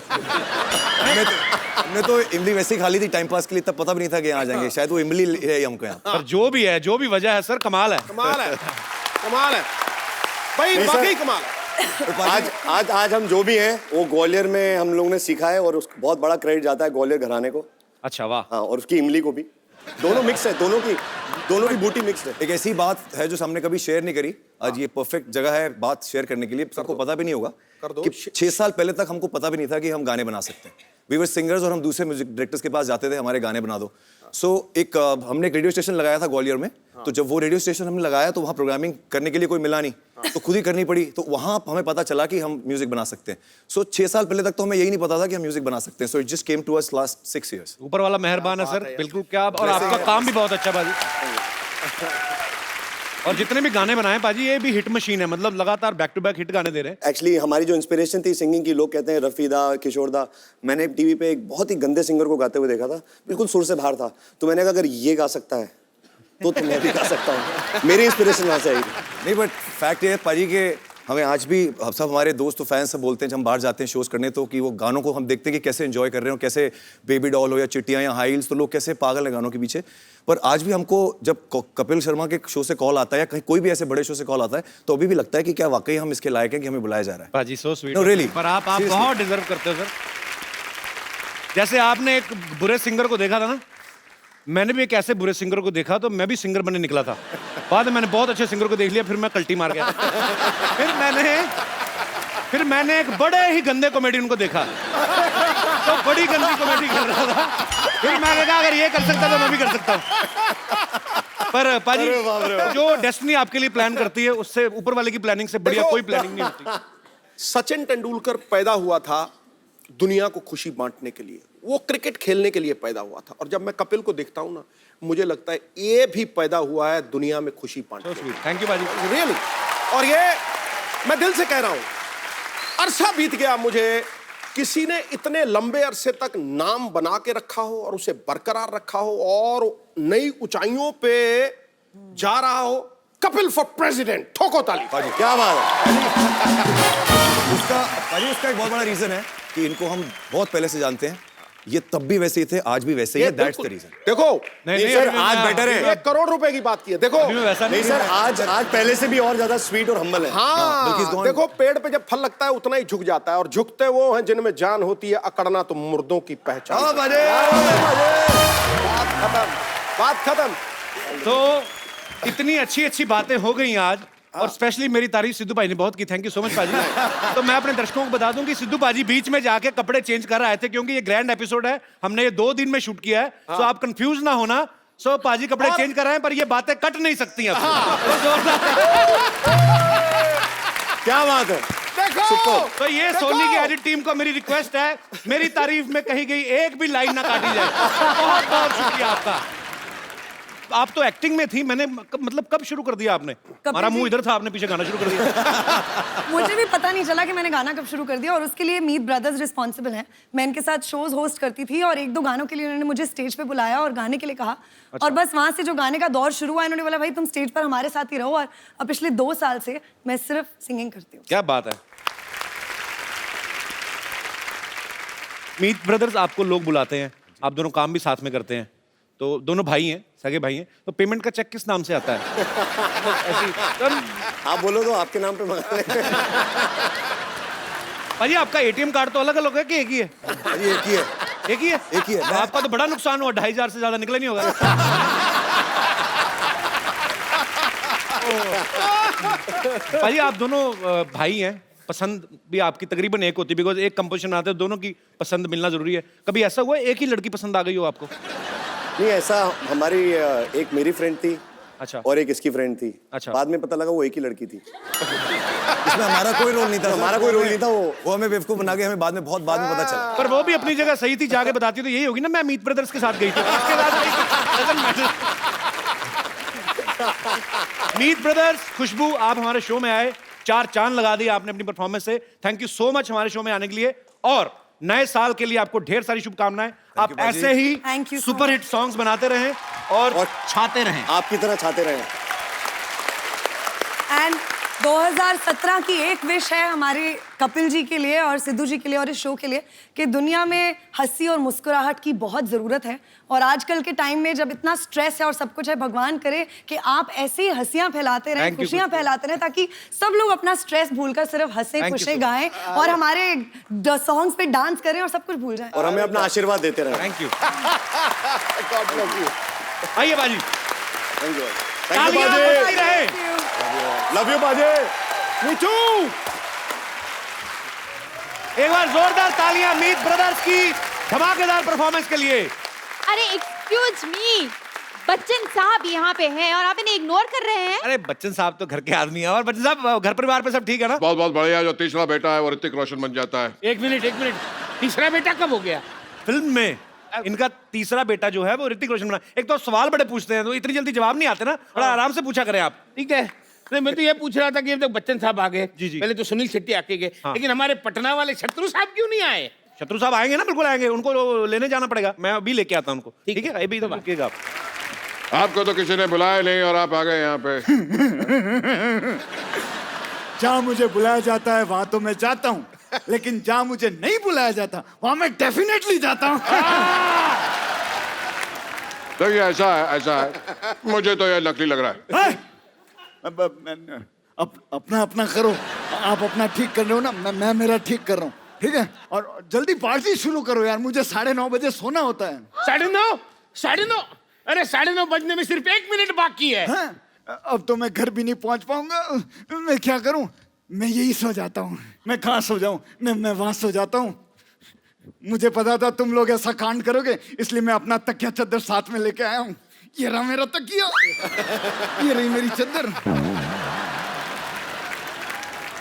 हमने तो इमली वैसे ही खा ली थी टाइम पास के लिए, तब पता भी नहीं था कि यहाँ आ जाएंगे। शायद वो इमली है हमको यहाँ। पर जो भी है, जो भी वजह है सर, कमाल है, कमाल है, कमाल है भाई, वाकई कमाल है। आज हम जो भी हैं वो ग्वालियर में हम लोगों ने सीखा है और उसको बहुत बड़ा क्रेडिट जाता है ग्वालियर घराने को। अच्छा वाह। हाँ, और उसकी इमली को भी। दोनों मिक्स है, दोनों की बूटी मिक्स है। एक ऐसी बात है जो हमने कभी शेयर नहीं करी, आज ये परफेक्ट जगह है बात शेयर करने के लिए। सबको पता भी नहीं होगा कि 6 साल पहले तक हमको पता भी नहीं था कि हम गाने बना सकते हैं। वी वर सिंगर्स और हम दूसरे म्यूजिक डायरेक्टर्स के पास जाते थे, हमारे गाने बना दो। हमने एक रेडियो स्टेशन लगाया था ग्वालियर में। तो जब वो रेडियो स्टेशन हमने लगाया तो वहाँ प्रोग्रामिंग करने के लिए कोई मिला नहीं, तो खुद ही करनी पड़ी। तो वहाँ हमें पता चला कि हम म्यूजिक बना सकते हैं। 6 साल पहले तक तो हमें यही नहीं पता था कि हम म्यूजिक बना सकते हैं। So it just came to us last 6 years। ऊपर वाला मेहरबान है सर, बिल्कुल। क्या, और आपका काम भी बहुत अच्छा बाजी। और जितने भी गाने बनाए पाजी, ये भी हिट मशीन है, मतलब लगातार बैक टू बैक हिट गाने दे रहे हैं। एक्चुअली हमारी जो इंस्पिरेशन थी सिंगिंग की, लोग कहते हैं रफीदा, किशोरदा। मैंने टीवी पे एक बहुत ही गंदे सिंगर को गाते हुए देखा था, बिल्कुल सुर से बाहर था। तो मैंने कहा अगर ये गा सकता है तो मैं भी गा सकता हूँ। मेरी इंस्पिरेशन वहाँ से आई थी। नहीं, बट फैक्ट ये है पाजी के हमें आज भी सब हमारे दोस्त और फैंस सब बोलते हैं जब हम बाहर जाते हैं शोज करने, तो कि वो गानों को हम देखते हैं कि कैसे एंजॉय कर रहे हो, कैसे बेबी डॉल हो या चिट्टियाँ या हाई हील्स, तो लोग कैसे पागल हैं गानों के पीछे। पर आज भी हमको जब कपिल शर्मा के शो से कॉल आता है या कहीं कोई भी ऐसे बड़े शो से कॉल आता है, तो अभी भी लगता है कि क्या वाकई हम इसके लायक हैं कि हमें बुलाया जा रहा है। पाजी सो स्वीट। No, really. पर आप बहुत डिजर्व करते हो सर। जैसे आपने एक बुरे सिंगर को देखा था ना, मैंने भी एक ऐसे बुरे सिंगर को देखा, तो मैं भी सिंगर बनने निकला था। बाद में मैंने बहुत अच्छे सिंगर को देख लिया, फिर मैं कल्टी मार गया। फिर मैंने एक बड़े ही गंदे कॉमेडियन को देखा, तो बड़ी गंदी कॉमेडी कर रहा था। फिर मैंने कहा अगर ये कर सकता तो मैं भी कर सकता हूँ। पर पाजी जो डेस्टिनी आपके लिए प्लान करती है, उससे ऊपर वाले की प्लानिंग से बढ़िया कोई प्लानिंग नहीं होती। सचिन तेंदुलकर पैदा हुआ था दुनिया को खुशी बांटने के लिए, वो क्रिकेट खेलने के लिए पैदा हुआ था। और जब मैं कपिल को देखता हूं ना, मुझे लगता है ये भी पैदा हुआ है दुनिया में खुशी बांटने के लिए। थैंक यू बाजी, रियली। और ये मैं दिल से कह रहा हूं, अरसा बीत गया मुझे किसी ने इतने लंबे अरसे तक नाम बना के रखा हो और उसे बरकरार रखा हो और नई ऊंचाइयों पे जा रहा हो। कपिल फॉर प्रेसिडेंट, ठोको ताली। क्या बात है। उसका एक बहुत बड़ा रीजन है कि इनको हम बहुत पहले से जानते हैं। ये तब भी वैसे ही थे, आज भी वैसे ही है। That's the reason. देखो नहीं सर, आज बेटर है। 1 करोड़ रुपए की बात की है। देखो वैसा नहीं सर, आज पहले से भी और ज्यादा स्वीट और हम्बल है। हाँ, देखो पेड़ पे जब फल लगता है उतना ही झुक जाता है, और झुकते वो हैं जिनमें जान होती है, अकड़ना तो मुर्दों की पहचान। बात खत्म। तो इतनी अच्छी अच्छी बातें हो गई आज, और स्पेशली मेरी तारीफ सिद्धू भाई ने बहुत की। थैंक यू सो मच पाजी। तो मैं अपने दर्शकों को बता दूं कि सिद्धू पाजी बीच में जाके कपड़े चेंज कर रहे थे, क्योंकि ये ग्रैंड एपिसोड है, हमने ये 2 दिन में शूट किया है। सो आप कंफ्यूज ना होना। सो पाजी कपड़े चेंज कर रहे हैं, पर ये बातें कट नहीं सकती हैं। क्या बात है। देखो तो ये सोनी की एडिट टीम को मेरी रिक्वेस्ट है, मेरी तारीफ में कहीं गई एक भी लाइन ना काटी जाए। बहुत बहुत शुक्रिया आपका। आप तो एक्टिंग में थी, मैंने मतलब कब शुरू कर दिया आपने? हमारा मुंह इधर था, आपने पीछे गाना शुरू कर दिया। मुझे भी पता नहीं चला कि मैंने गाना कब शुरू कर दिया, और उसके लिए मीत ब्रदर्स रिस्पॉन्सिबल हैं। मैं इनके साथ शोज होस्ट करती थी, और 1-2 गानों के लिए उन्होंने मुझे स्टेज पे बुलाया और गाने के लिए कहा। और बस वहां से जो गाने का दौर शुरू हुआ, इन्होंने बोला भाई तुम स्टेज पर हमारे साथ ही रहो। और अब पिछले 2 साल से मैं सिर्फ सिंगिंग करती हूँ। क्या बात है। मीत ब्रदर्स आपको लोग बुलाते हैं, आप दोनों काम भी साथ में करते हैं, तो दोनों भाई हैं, सगे भाई हैं, तो पेमेंट का चेक किस नाम से आता है? आप बोलो तो आपके नाम पे मंगा लें। भाई आपका एटीएम कार्ड तो अलग अलग है कि एक ही है? एक ही है। एक ही है? एक ही है। तो आपका तो बड़ा नुकसान हुआ, 2500 से ज्यादा निकला नहीं होगा। भाई आप दोनों भाई हैं, पसंद भी आपकी तकरीबन एक होती है, बिकॉज एक कंपोजिशन आते हैं, दोनों की पसंद मिलना जरूरी है। कभी ऐसा हुआ एक ही लड़की पसंद आ गई हो आपको? नहीं, ऐसा हमारी एक मेरी फ्रेंड थी, अच्छा, और एक इसकी फ्रेंड थी। अच्छा, बाद में पता लगा वो एक ही लड़की थी। उसमें हमारा कोई रोल नहीं था, हमारा कोई रोल नहीं था। वो हमें बेवकूफ बना के हमें बाद में पता चला। पर वो भी अपनी जगह सही थी, जाके बताती तो यही होगी ना, मैं मीत ब्रदर्स के साथ गई थी। उसके बाद मीत ब्रदर्स, खुशबू, आप हमारे शो में आए, 4 चांद लगा दिए आपने अपनी परफॉर्मेंस से। थैंक यू सो मच हमारे शो में आने के लिए, और नए साल के लिए आपको ढेर सारी शुभकामनाएं। आप ऐसे ही सुपर हिट सॉन्ग्स बनाते रहें और छाते रहें, आपकी तरह छाते रहें। एंड 2017 की एक विश है हमारे कपिल जी के लिए और सिद्धू जी के लिए और इस शो के लिए, कि दुनिया में हंसी और मुस्कुराहट की बहुत ज़रूरत है। और आजकल के टाइम में जब इतना स्ट्रेस है और सब कुछ है, भगवान करे कि आप ऐसी हंसियां फैलाते रहें, खुशियां फैलाते रहें, ताकि सब लोग अपना स्ट्रेस भूलकर सिर्फ हंसे खुशे गाएं और हमारे सॉन्ग्स पे डांस करें और सब कुछ भूल जाएं। और हमें अपना आशीर्वाद देते रहें। Thank you. आइए बाजी, थैंक यू, तालियां बजाई रहे। लव यू बाजे। मिठू, एक बार जोरदार तालियां मीत ब्रदर्स की धमाकेदार परफॉर्मेंस के लिए। अरे एक्सक्यूज मी, बच्चन साहब यहाँ पे हैं और आप इन्हें इग्नोर कर रहे हैं। अरे बच्चन साहब तो घर के आदमी हैं, और बच्चन साहब घर परिवार पे सब ठीक है ना? बहुत बहुत बढ़िया, जो तीसरा बेटा है वो ऋतिक रोशन बन जाता है। एक मिनट, तीसरा बेटा कब हो गया? फिल्म में इनका तीसरा बेटा जो है वो ऋतिक रोशन बना। एक तो सवाल बड़े पूछते हैं, तो इतनी जल्दी जवाब नहीं आते ना, बड़ा आराम से पूछा करें आप। ठीक है, नहीं मैं तो ये पूछ रहा था कि अब तक बच्चन साहब आ गए, जी। पहले तो सुनील शेट्टी आके गए, लेकिन हमारे पटना वाले शत्रु साहब क्यों नहीं आए? शत्रु साहब आएंगे ना, बिल्कुल आएंगे, उनको लेने जाना पड़ेगा, मैं अभी लेके आता हूं उनको। ठीक है, अभी तो रुकिएगा आप। आपको तो किसी ने बुलाया नहीं और आप आ गए यहाँ पे। जहाँ मुझे बुलाया जाता है वहां तो मैं जाता हूँ, लेकिन जहाँ मुझे नहीं बुलाया जाता वहां मैं डेफिनेटली जाता हूँ। देखिए ऐसा है, मुझे तो यह नकली लग रहा है। अपना अपना करो, आप अपना ठीक कर रहे हो ना, मैं मेरा ठीक कर रहा हूँ, ठीक है? और जल्दी पार्टी शुरू करो यार, मुझे 9:30 बजे सोना होता है। 9:30? अरे 9:30 बजने में सिर्फ 1 मिनट बाकी है। अब तो मैं घर भी नहीं पहुंच पाऊंगा, मैं क्या करूं? मैं यही सो जाता हूँ। मैं कहाँ सो जाऊं? मैं वहां सो जाता हूँ। मुझे पता था तुम लोग ऐसा कांड करोगे, इसलिए मैं अपना तकिया चद्दर साथ में लेके आया हूँ। ये रहा मेरा तकिया, ये रही मेरी चद्दर।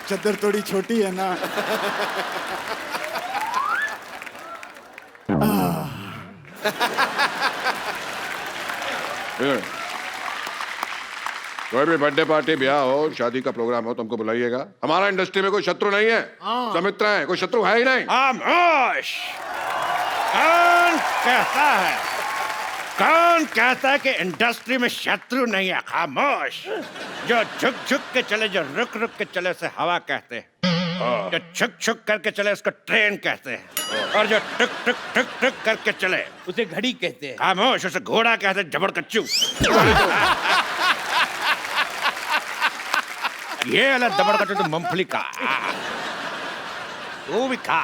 चद्दर थोड़ी छोटी है ना। कोई भी बर्थडे पार्टी, ब्याह हो, शादी का प्रोग्राम हो, तुमको बुलाइएगा। हमारा इंडस्ट्री में कोई शत्रु नहीं है, सब मित्र हैं, कोई शत्रु है ही नहीं। खामोश! कौन कहता है? कौन कहता है कि इंडस्ट्री में शत्रु नहीं है? खामोश! जो झुक झुक के चले, जो रुक रुक के चले उसे हवा कहते हैं, जो छुक छुक करके चले उसको ट्रेन कहते हैं, और जो टुक टुक टुक टुक करके चले उसे घड़ी कहते हैं। खामोश! उसे घोड़ा कहते हैं, जबड़ कच्चू। ये वाला दबड़ कच्चू तो मूंगफली का, वो भी खा।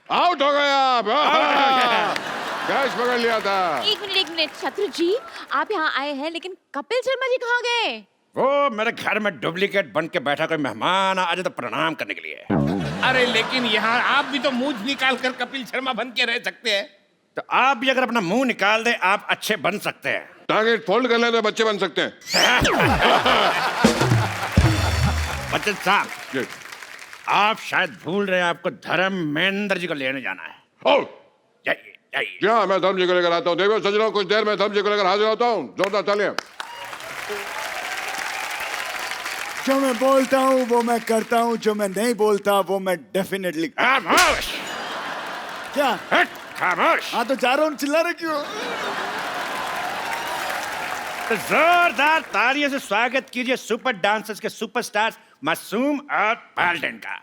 आउट हो गया आप। कैच पकड़ लिया था। एक मिनट शत्रु जी, आप यहाँ आए हैं, लेकिन कपिल शर्मा जी कहाँ गए? वो मेरे घर में डुप्लीकेट बन के बैठा, कोई मेहमान आ जाए तो प्रणाम करने के लिए। अरे लेकिन यहाँ आप भी तो मुंह निकाल कर कपिल शर्मा बन के रह सकते हैं। तो आप भी अगर अपना मुंह निकाल दे, आप अच्छे बन सकते हैं। टारगेट फोल्ड कर ले तो बच्चे बन सकते हैं। बच्चन साहब, आप शायद भूल रहे हैं, आपको धर्मेंद्र जी को लेने जाना है। जाइए जाइए। क्या मैं धर्म जी को लेकर आता हूँ? देखो सजनों, कुछ देर में धर्म जी को लेकर हाजिर होता हूँ। जोरदार तालियां। जो मैं बोलता हूँ वो मैं करता हूँ, जो मैं नहीं बोलता वो मैं डेफिनेटली। खामोश! क्या? खामोश! हाँ तो जा रहा हूँ, चिल्ला रहे क्यों? तो जोरदार तालियों से स्वागत कीजिए सुपर डांसर्स के सुपरस्टार्स मासूम और पाल्टन का।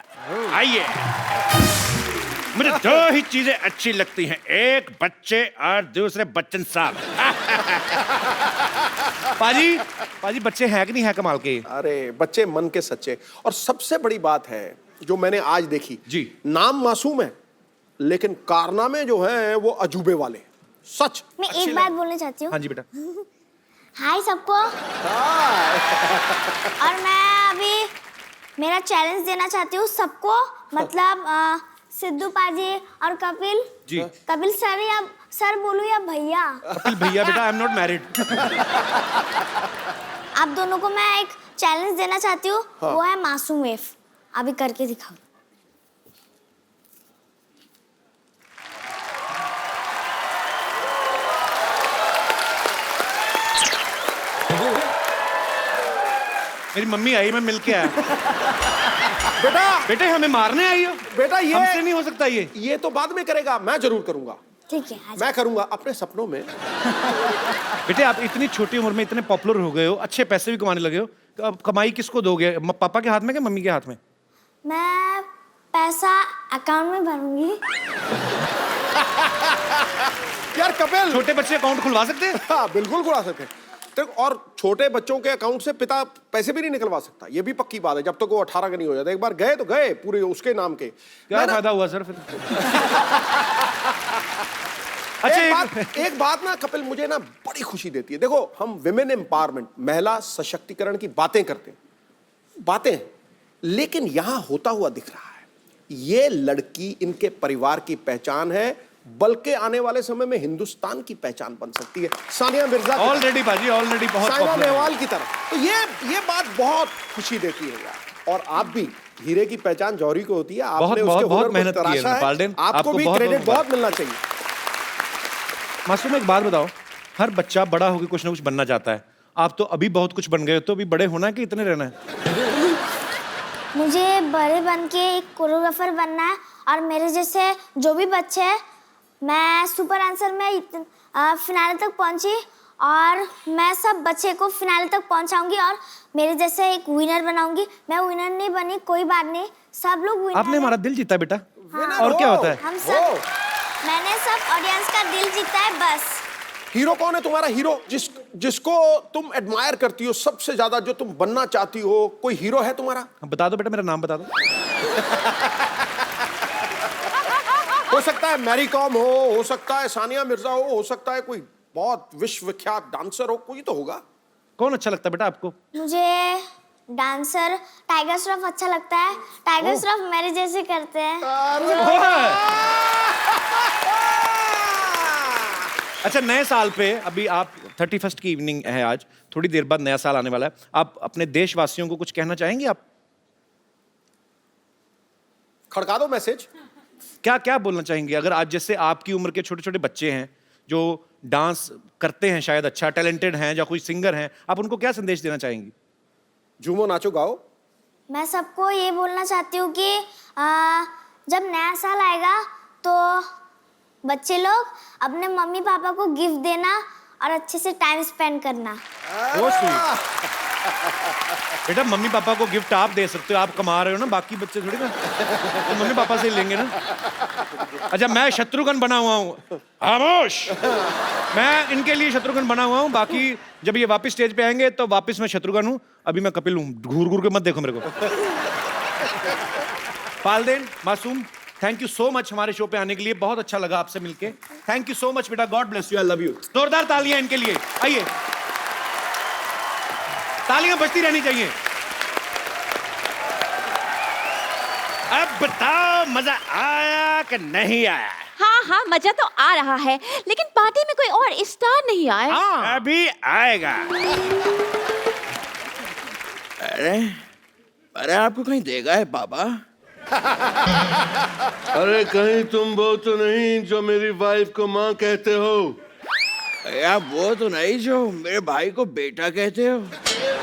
आइए। मुझे 2 ही चीजें अच्छी लगती हैं, एक बच्चे और दूसरे बच्चन साहब। पाजी बच्चे हैं कि नहीं है कमाल के? अरे बच्चे मन के सच्चे। और सबसे बड़ी बात है जो मैंने आज देखी जी, नाम मासूम है लेकिन कारनामे जो हैं वो अजूबे वाले। सच। मैं एक बात बोलना चाहती हूँ। हाँ जी बेटा। हाय सबको। और मैं अभी मेरा चैलेंज देना चाहती हूँ सबको, मतलब सिद्धू पाजी और कपिल जी। कपिल सर या सर बोलूं या भैया? कपिल भैया बेटा, आई एम नॉट मैरिड। आप दोनों को मैं एक चैलेंज देना चाहती हूँ वो है मासूम वेव। अभी करके दिखाओ। मेरी मम्मी आई, मैं मिल के आया। बेटा बेटे हमें मारने आई हो? बेटा ये हमसे नहीं हो सकता ये तो बाद में करेगा, मैं जरूर करूंगा। ठीक है मैं करूंगा अपने सपनों में। बेटे आप इतनी छोटी उम्र में इतने पॉपुलर हो गए हो, अच्छे पैसे भी कमाने लगे हो, तो अब कमाई किसको दोगे? पापा के हाथ में कि मम्मी के हाथ में? मैं पैसा अकाउंट में भरूंगी। यार कपिल, छोटे बच्चे अकाउंट खुलवा सकते हैं? हाँ बिल्कुल खुलवा सकते हैं। और छोटे बच्चों के अकाउंट से पिता पैसे भी नहीं निकलवा सकता, ये भी पक्की बात है, जब तक वो 18 का नहीं हो जाता। एक बार गए तो गए पूरे उसके नाम के। क्या फायदा हुआ सर फिर? अच्छा एक बात ना कपिल मुझे ना बड़ी खुशी देती है। देखो हम विमेन एम्पावरमेंट, महिला सशक्तिकरण की बातें करते हैं, बातें, लेकिन यहां होता हुआ दिख रहा है। ये लड़की इनके परिवार की पहचान है, बल्कि आने वाले समय में हिंदुस्तान की पहचान बन सकती है। सानिया मिर्जा ऑलरेडी बाजी, ऑलरेडी बहुत साइना नेहवाल की तरह। तो ये बात बहुत खुशी देती है यार। और आप भी, हीरे की पहचान जौहरी को होती है, आपने उसके हुनर को तराशा है, आपको भी क्रेडिट बहुत मिलना चाहिए। मासूम एक बात बताओ, हर बच्चा बड़ा होकर कुछ ना कुछ बनना चाहता है, आप तो अभी बहुत कुछ बन गए हो, तो अभी बड़े होना है कि इतने रहना है? मुझे बड़े बन के एक कोरियोग्राफर बनना है, और मेरे जैसे जो भी बच्चे हैं, मैं सुपर आंसर में फिनाले तक पहुंची और मैं सब बच्चे को फिनाले तक पहुंचाऊंगी और मेरे जैसे एक विनर बनाऊंगी। मैं विनर नहीं बनी कोई बात नहीं, सब लोग विनर। आपने हमारा दिल जीता बेटा। हाँ। और क्या होता है? हम सब, मैंने सब ऑडियंस का दिल जीता है बस। हीरो कौन है तुम्हारा? हीरो जिसको तुम एडमायर करती हो सबसे ज्यादा, जो तुम बनना चाहती हो, कोई हीरो है तुम्हारा? बता दो बेटा, मेरा नाम बता दो। हो सकता है मैरी कॉम हो सकता है सानिया मिर्जा हो सकता है कोई बहुत विश्वविख्यात डांसर हो, कोई तो होगा। कौन अच्छा लगता है बेटा आपको? मुझे डांसर टाइगर श्रॉफ अच्छा लगता है। टाइगर श्रॉफ मेरे जैसे करते हैं। अच्छा, नए साल पे अभी आप 31st की इवनिंग है आज, थोड़ी देर बाद नया साल आने वाला है, आप अपने देशवासियों को कुछ कहना चाहेंगे? आप खड़का दो मैसेज। क्या क्या बोलना चाहेंगे? अगर आज जैसे आपकी उम्र के छोटे छोटे बच्चे हैं जो डांस करते हैं, शायद अच्छा टैलेंटेड हैं, या कोई सिंगर हैं, आप उनको क्या संदेश देना चाहेंगी? झूमो नाचो गाओ। मैं सबको ये बोलना चाहती हूँ कि जब नया साल आएगा तो बच्चे लोग अपने मम्मी पापा को गिफ्ट देना और अच्छे से टाइम स्पेंड करना। बेटा मम्मी पापा को गिफ्ट आप दे सकते हो, आप कमा रहे हो ना, बाकी बच्चे थोड़ी ना, तो मम्मी पापा से ही लेंगे ना। अच्छा, मैं शत्रुघ्न बना हुआ हूँ, खामोश, मैं इनके लिए शत्रुघ्न बना हुआ हूँ, बाकी जब ये वापस स्टेज पे आएंगे तो वापस मैं शत्रुघ्न हूँ, अभी मैं कपिल हूँ, घूर घूर के मत देखो मेरे को। पालदेन, मासूम, थैंक यू सो मच हमारे शो पे आने के लिए, बहुत अच्छा लगा आपसे मिलके। थैंक यू सो मच बेटा, God bless you, I love you. जोरदार तालियां इनके लिए, आइए, तालियां बजती रहनी चाहिए। अब बताओ मजा आया कि नहीं आया? हाँ हाँ, मजा तो आ रहा है, लेकिन पार्टी में कोई और स्टार नहीं आया। अभी आएगा। अरे आपको कहीं देगा है पापा? अरे कहीं तुम वो तो नहीं जो मेरी वाइफ को माँ कहते हो? यार वो तो नहीं जो मेरे भाई को बेटा कहते हो।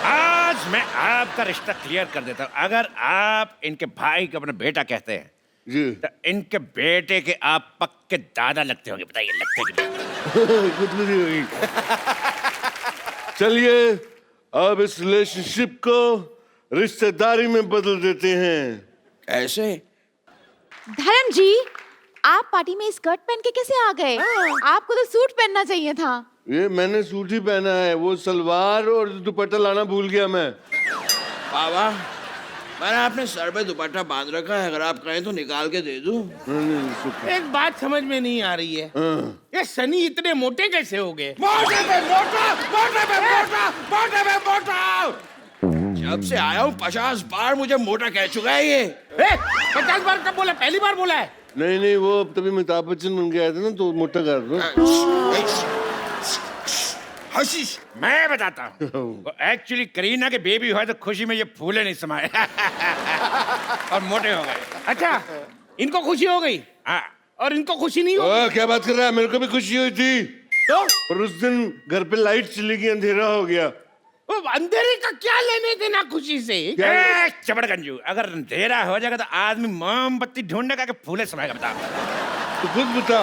आज मैं आपका रिश्ता क्लियर कर देता हूँ। अगर आप इनके भाई को अपना बेटा कहते हैं जी, तो इनके बेटे के आप पक्के दादा लगते होंगे। बताइए लगते कि कुछ नहीं हुई। चलिए अब इस रिलेशनशिप को रिश्तेदारी में बदल देते हैं। ऐसे? धर्म जी, आप पार्टी में स्कर्ट पहन के कैसे आ गए? आपको तो सूट पहनना चाहिए था। ये मैंने सूट ही पहना है, वो सलवार और दुपट्टा लाना भूल गया मैं। पापा, मैंने अपने सर पे दुपट्टा बांध रखा है, अगर आप कहें तो निकाल के दे दूं। एक बात समझ में नहीं आ रही है, ये सनी इतने मोटे कैसे हो गए? मोटे पे मोटा, मोटे पे मोटा, मोटे पे मोटा। जब से आया हूँ 50 बार मुझे मोटा कह चुका है ये। 50 बार कब बोला? पहली बार बोला है। नहीं वो तभी अमिताभ बच्चन बन गया था ना, तो मोटा कर दो। हशीश। मैं बताता हूँ, एक्चुअली करीना के बेबी हुआ तो खुशी में ये फूले नहीं समाये और मोटे हो गए। अच्छा, इनको खुशी हो गई? हाँ। और इनको खुशी नहीं हो? क्या बात कर रहा है, मेरे को भी खुशी हुई थी तो पर उस दिन घर पे लाइट चली गई, अंधेरा हो गया। वो अंधेरे का क्या लेने देना खुशी से? चबड़गंजू, अगर अंधेरा हो जाएगा तो आदमी मोमबत्ती ढूंढने का फूले समाएगा। बता, तो खुद बता।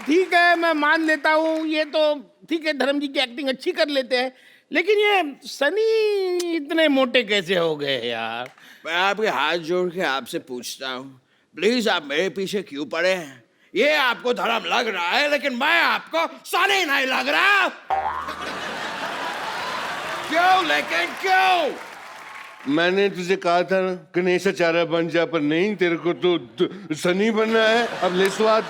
ठीक है, मैं मान लेता हूँ, ये तो ठीक है, धर्म जी की एक्टिंग अच्छी कर लेते हैं, लेकिन ये सनी इतने मोटे कैसे हो गए यार? मैं आपके हाथ जोड़ के आपसे पूछता हूँ, प्लीज आप मेरे पीछे क्यों पड़े हैं? ये आपको धर्म लग रहा है, लेकिन मैं आपको सनी नहीं लग रहा। क्यों लेकिन क्यों? मैंने तुझे कहा था ना गणेशाचार्य बन जा, पर नहीं, तेरे को तो सनी बनना है। अब ले स्वाद।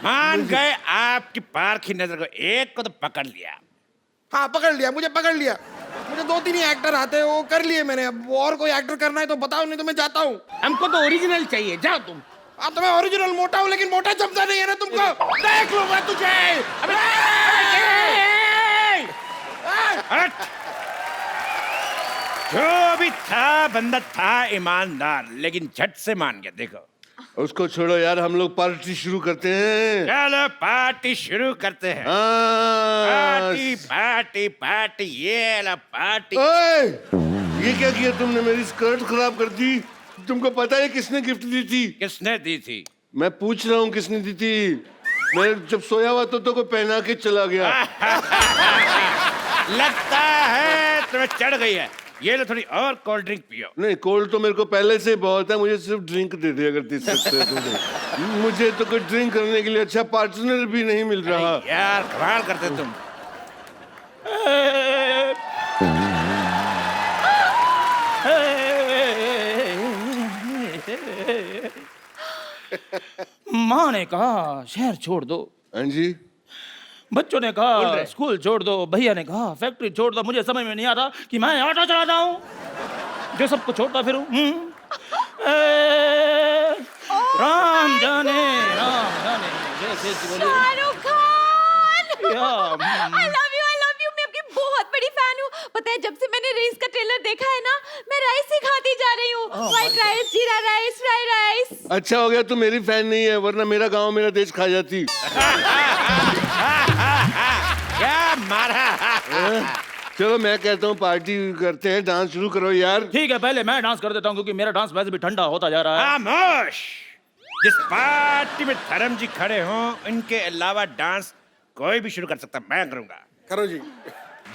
मान गए आपकी पार की नजर को, एक को तो पकड़ लिया। हाँ पकड़ लिया, मुझे पकड़ लिया। मुझे 2-3 ही एक्टर आते हैं, वो कर लिए मैंने। अब और कोई एक्टर करना है तो बताओ, नहीं तो मैं जाता हूँ। हमको तो ओरिजिनल चाहिए, जाओ तुम। अब तो मैं ओरिजिनल मोटा हूँ, लेकिन मोटा जमता नहीं है ना तुमको। देख लूंगा तुझे। जो भी था बंदा था ईमानदार, लेकिन झट से मान गया। देखो उसको छोड़ो यार, हम लोग पार्टी शुरू करते हैं। चलो पार्टी शुरू करते हैं। पार्टी पार्टी पार्टी, ये ला पार्टी। ओए, ये क्या किया तुमने? मेरी स्कर्ट खराब कर दी। तुमको पता है किसने गिफ्ट दी थी? किसने दी थी? मैं पूछ रहा हूँ किसने दी थी। मैं जब सोया हुआ तो कोई पहना के चला गया। लगता है तुम्हें चढ़ गई है। ये लो थोड़ी और कोल्ड ड्रिंक पियो। नहीं, कोल्ड तो मेरे को पहले से बहुत है, मुझे सिर्फ ड्रिंक दे दे अगर दे सकते हो तो। मुझे तो कोई ड्रिंक करने के लिए अच्छा पार्टनर भी नहीं मिल रहा। यार कमाल करते तुम। माँ ने कहा शहर छोड़ दो। हाँ जी। बच्चों ने कहा स्कूल छोड़ दो। भैया ने कहा फैक्ट्री छोड़ दो। मुझे समझ में नहीं आता कि मैं ऑटो चलाता हूँ जो सबको छोड़ता फिरूं। राम जाने जैसे Shahrukh Khan, I love you, मैं आपकी बहुत बड़ी फैन हूँ। पता है जब से मैंने रेस का ट्रेलर देखा है ना, मैं राइस ही खाती जा रही हूँ। व्हाइट राइस, जीरा राइस, फ्राइड राइस। अच्छा हो गया तू मेरी फैन नहीं है, वरना मेरा गांव मेरा देश खा जाती। क्या मारा। चलो मैं कहता हूँ पार्टी करते हैं, डांस शुरू करो यार। ठीक है, पहले मैं डांस कर देता हूँ क्योंकि मेरा डांस वैसे भी ठंडा होता जा रहा है। खामोश। जिस पार्टी में धर्म जी खड़े हों, इनके अलावा डांस कोई भी शुरू कर सकता, मैं करूंगा। करो जी।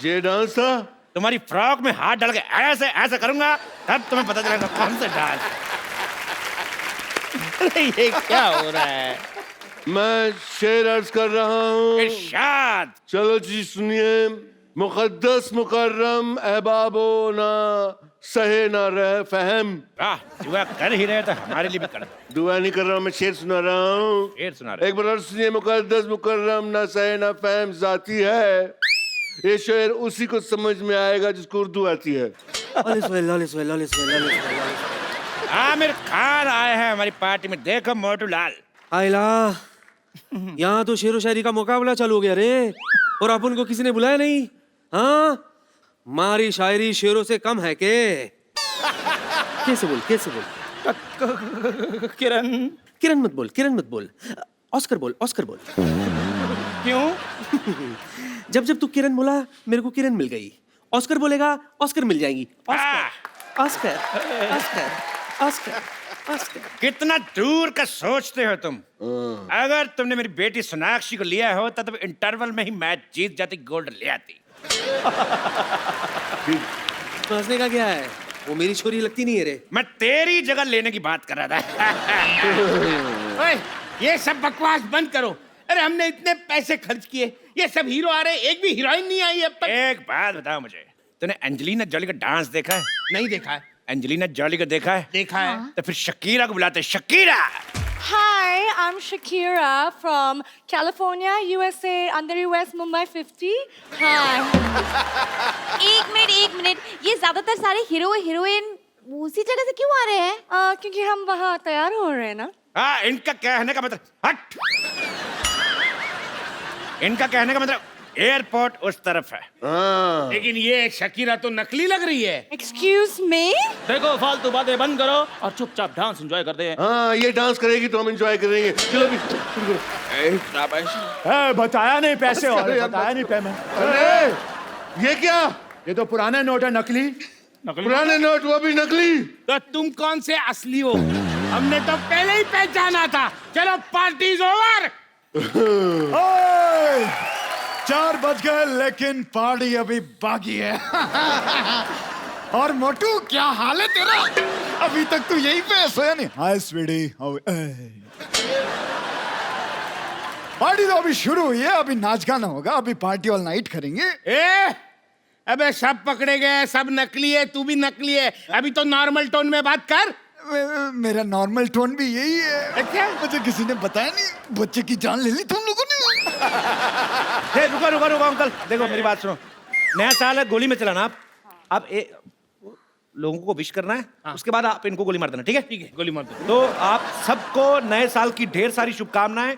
ये डांस था? तुम्हारी फ्रॉक में हाथ डाल के ऐसे ऐसे करूंगा, तब तुम्हें पता चलेगा कौन सा डांस। ये क्या हो रहा है? मैं शेर अर्ज कर रहा हूँ। इरशाद। चलो जी सुनिए। मुकद्दस मुकर्रम अहबाबो ना सहे ना रह फहम। दुआ कर ही रहे तो हमारे लिए भी कर। दुआ नहीं कर रहा हूँ, मैं शेर सुना रहा हूँ। शेर सुना रहे। एक बार और सुनिए। मुकद्दस मुकर्रम ना सहे ना फहम जाती है। ये शेर उसी को समझ में आएगा जिसको उर्दू आती है। आमिर खान आए हैं हमारी पार्टी में। देखो मोटू लाल। आइला, यहाँ तो शेरो शायरी का मुकाबला चालू हो गया रे, और अपन को किसी ने बुलाया नहीं। हाँ, मारी शायरी शेरों से कम है के? कैसे बोल किरण। किरण मत बोल। ऑस्कर बोल। क्यों? जब तू किरण बोला मेरे को किरण मिल गई। ऑस्कर बोलेगा ऑस्कर मिल जाएगी। ऑस्कर। कितना दूर का सोचते हो तुम। अगर तुमने मेरी बेटी सोनाक्षी को लिया होता तो इंटरवल में ही मैच जीत जाती, गोल्ड ले आती। हंसने का क्या है? वो मेरी छोरी लगती नहीं है रे। मैं तेरी जगह लेने की बात कर रहा था। ओए, ये सब बकवास बंद करो। अरे हमने इतने पैसे खर्च किए, ये सब हीरो आ रहे, एक भी हीरोइन नहीं आई अब तक। एक बात बताओ मुझे, तूने एंजेलिना जॉली का डांस देखा है? नहीं देखा है। एंजेलिना जॉली को देखा है? देखा है। तो फिर शकीरा को बुलाते। Shakira. Hi, I'm Shakira from California, USA, under US Mumbai 50. Hi. एक मिनट, ये ज्यादातर सारे हीरो हीरोइन उसी जगह से क्यों आ रहे हैं? क्योंकि हम वहाँ तैयार हो रहे हैं ना। हाँ, इनका कहने का मतलब हट। इनका कहने का मतलब एयरपोर्ट उस तरफ है। लेकिन ये शकीरा तो नकली लग रही है। Excuse me? देखो फालतू बातें बंद करो और चुपचाप डांस एंजॉय करते हैं। हाँ ये डांस करेगी तो हम एंजॉय करेंगे। चलो अभी शुरू करो। बताया नहीं पैसे और बताया नहीं पेमेंट। अरे ये क्या? ये तो पुराने नोट है, नकली। पुराने नोट वो भी नकली। तो तुम कौन से असली हो? हमने तो पहले ही पहचाना था। चलो पार्टी इज ओवर। 4 बज गए लेकिन पार्टी अभी बाकी है। और मोटू क्या हाल है तेरा? अभी तक तू यहीं पे है, सोया नहीं? हाय स्वीटी, पार्टी तो अभी शुरू हुई है, अभी नाच गाना होगा, अभी पार्टी ऑल नाइट करेंगे। अबे सब पकड़े गए, सब नकली है, तू भी नकली है। अभी तो नॉर्मल टोन में बात कर। मेरा नॉर्मल टोन भी यही है। क्या? मुझे किसी ने बताया नहीं, बच्चे की जान ले ली तुम लोगों ने। रुको अंकल, देखो मेरी बात सुनो। नया साल है, गोली में चलाना आप। अब लोगों को विश करना है, उसके बाद आप इनको गोली मार देना, ठीक है? ठीक है, गोली मार दो। तो आप सबको नए साल की ढेर सारी शुभकामनाएं।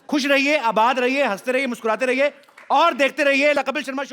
खुश रहिए, आबाद रहिए, हंसते रहिए, मुस्कुराते रहिए और देखते रहिए कपिल शर्मा शो।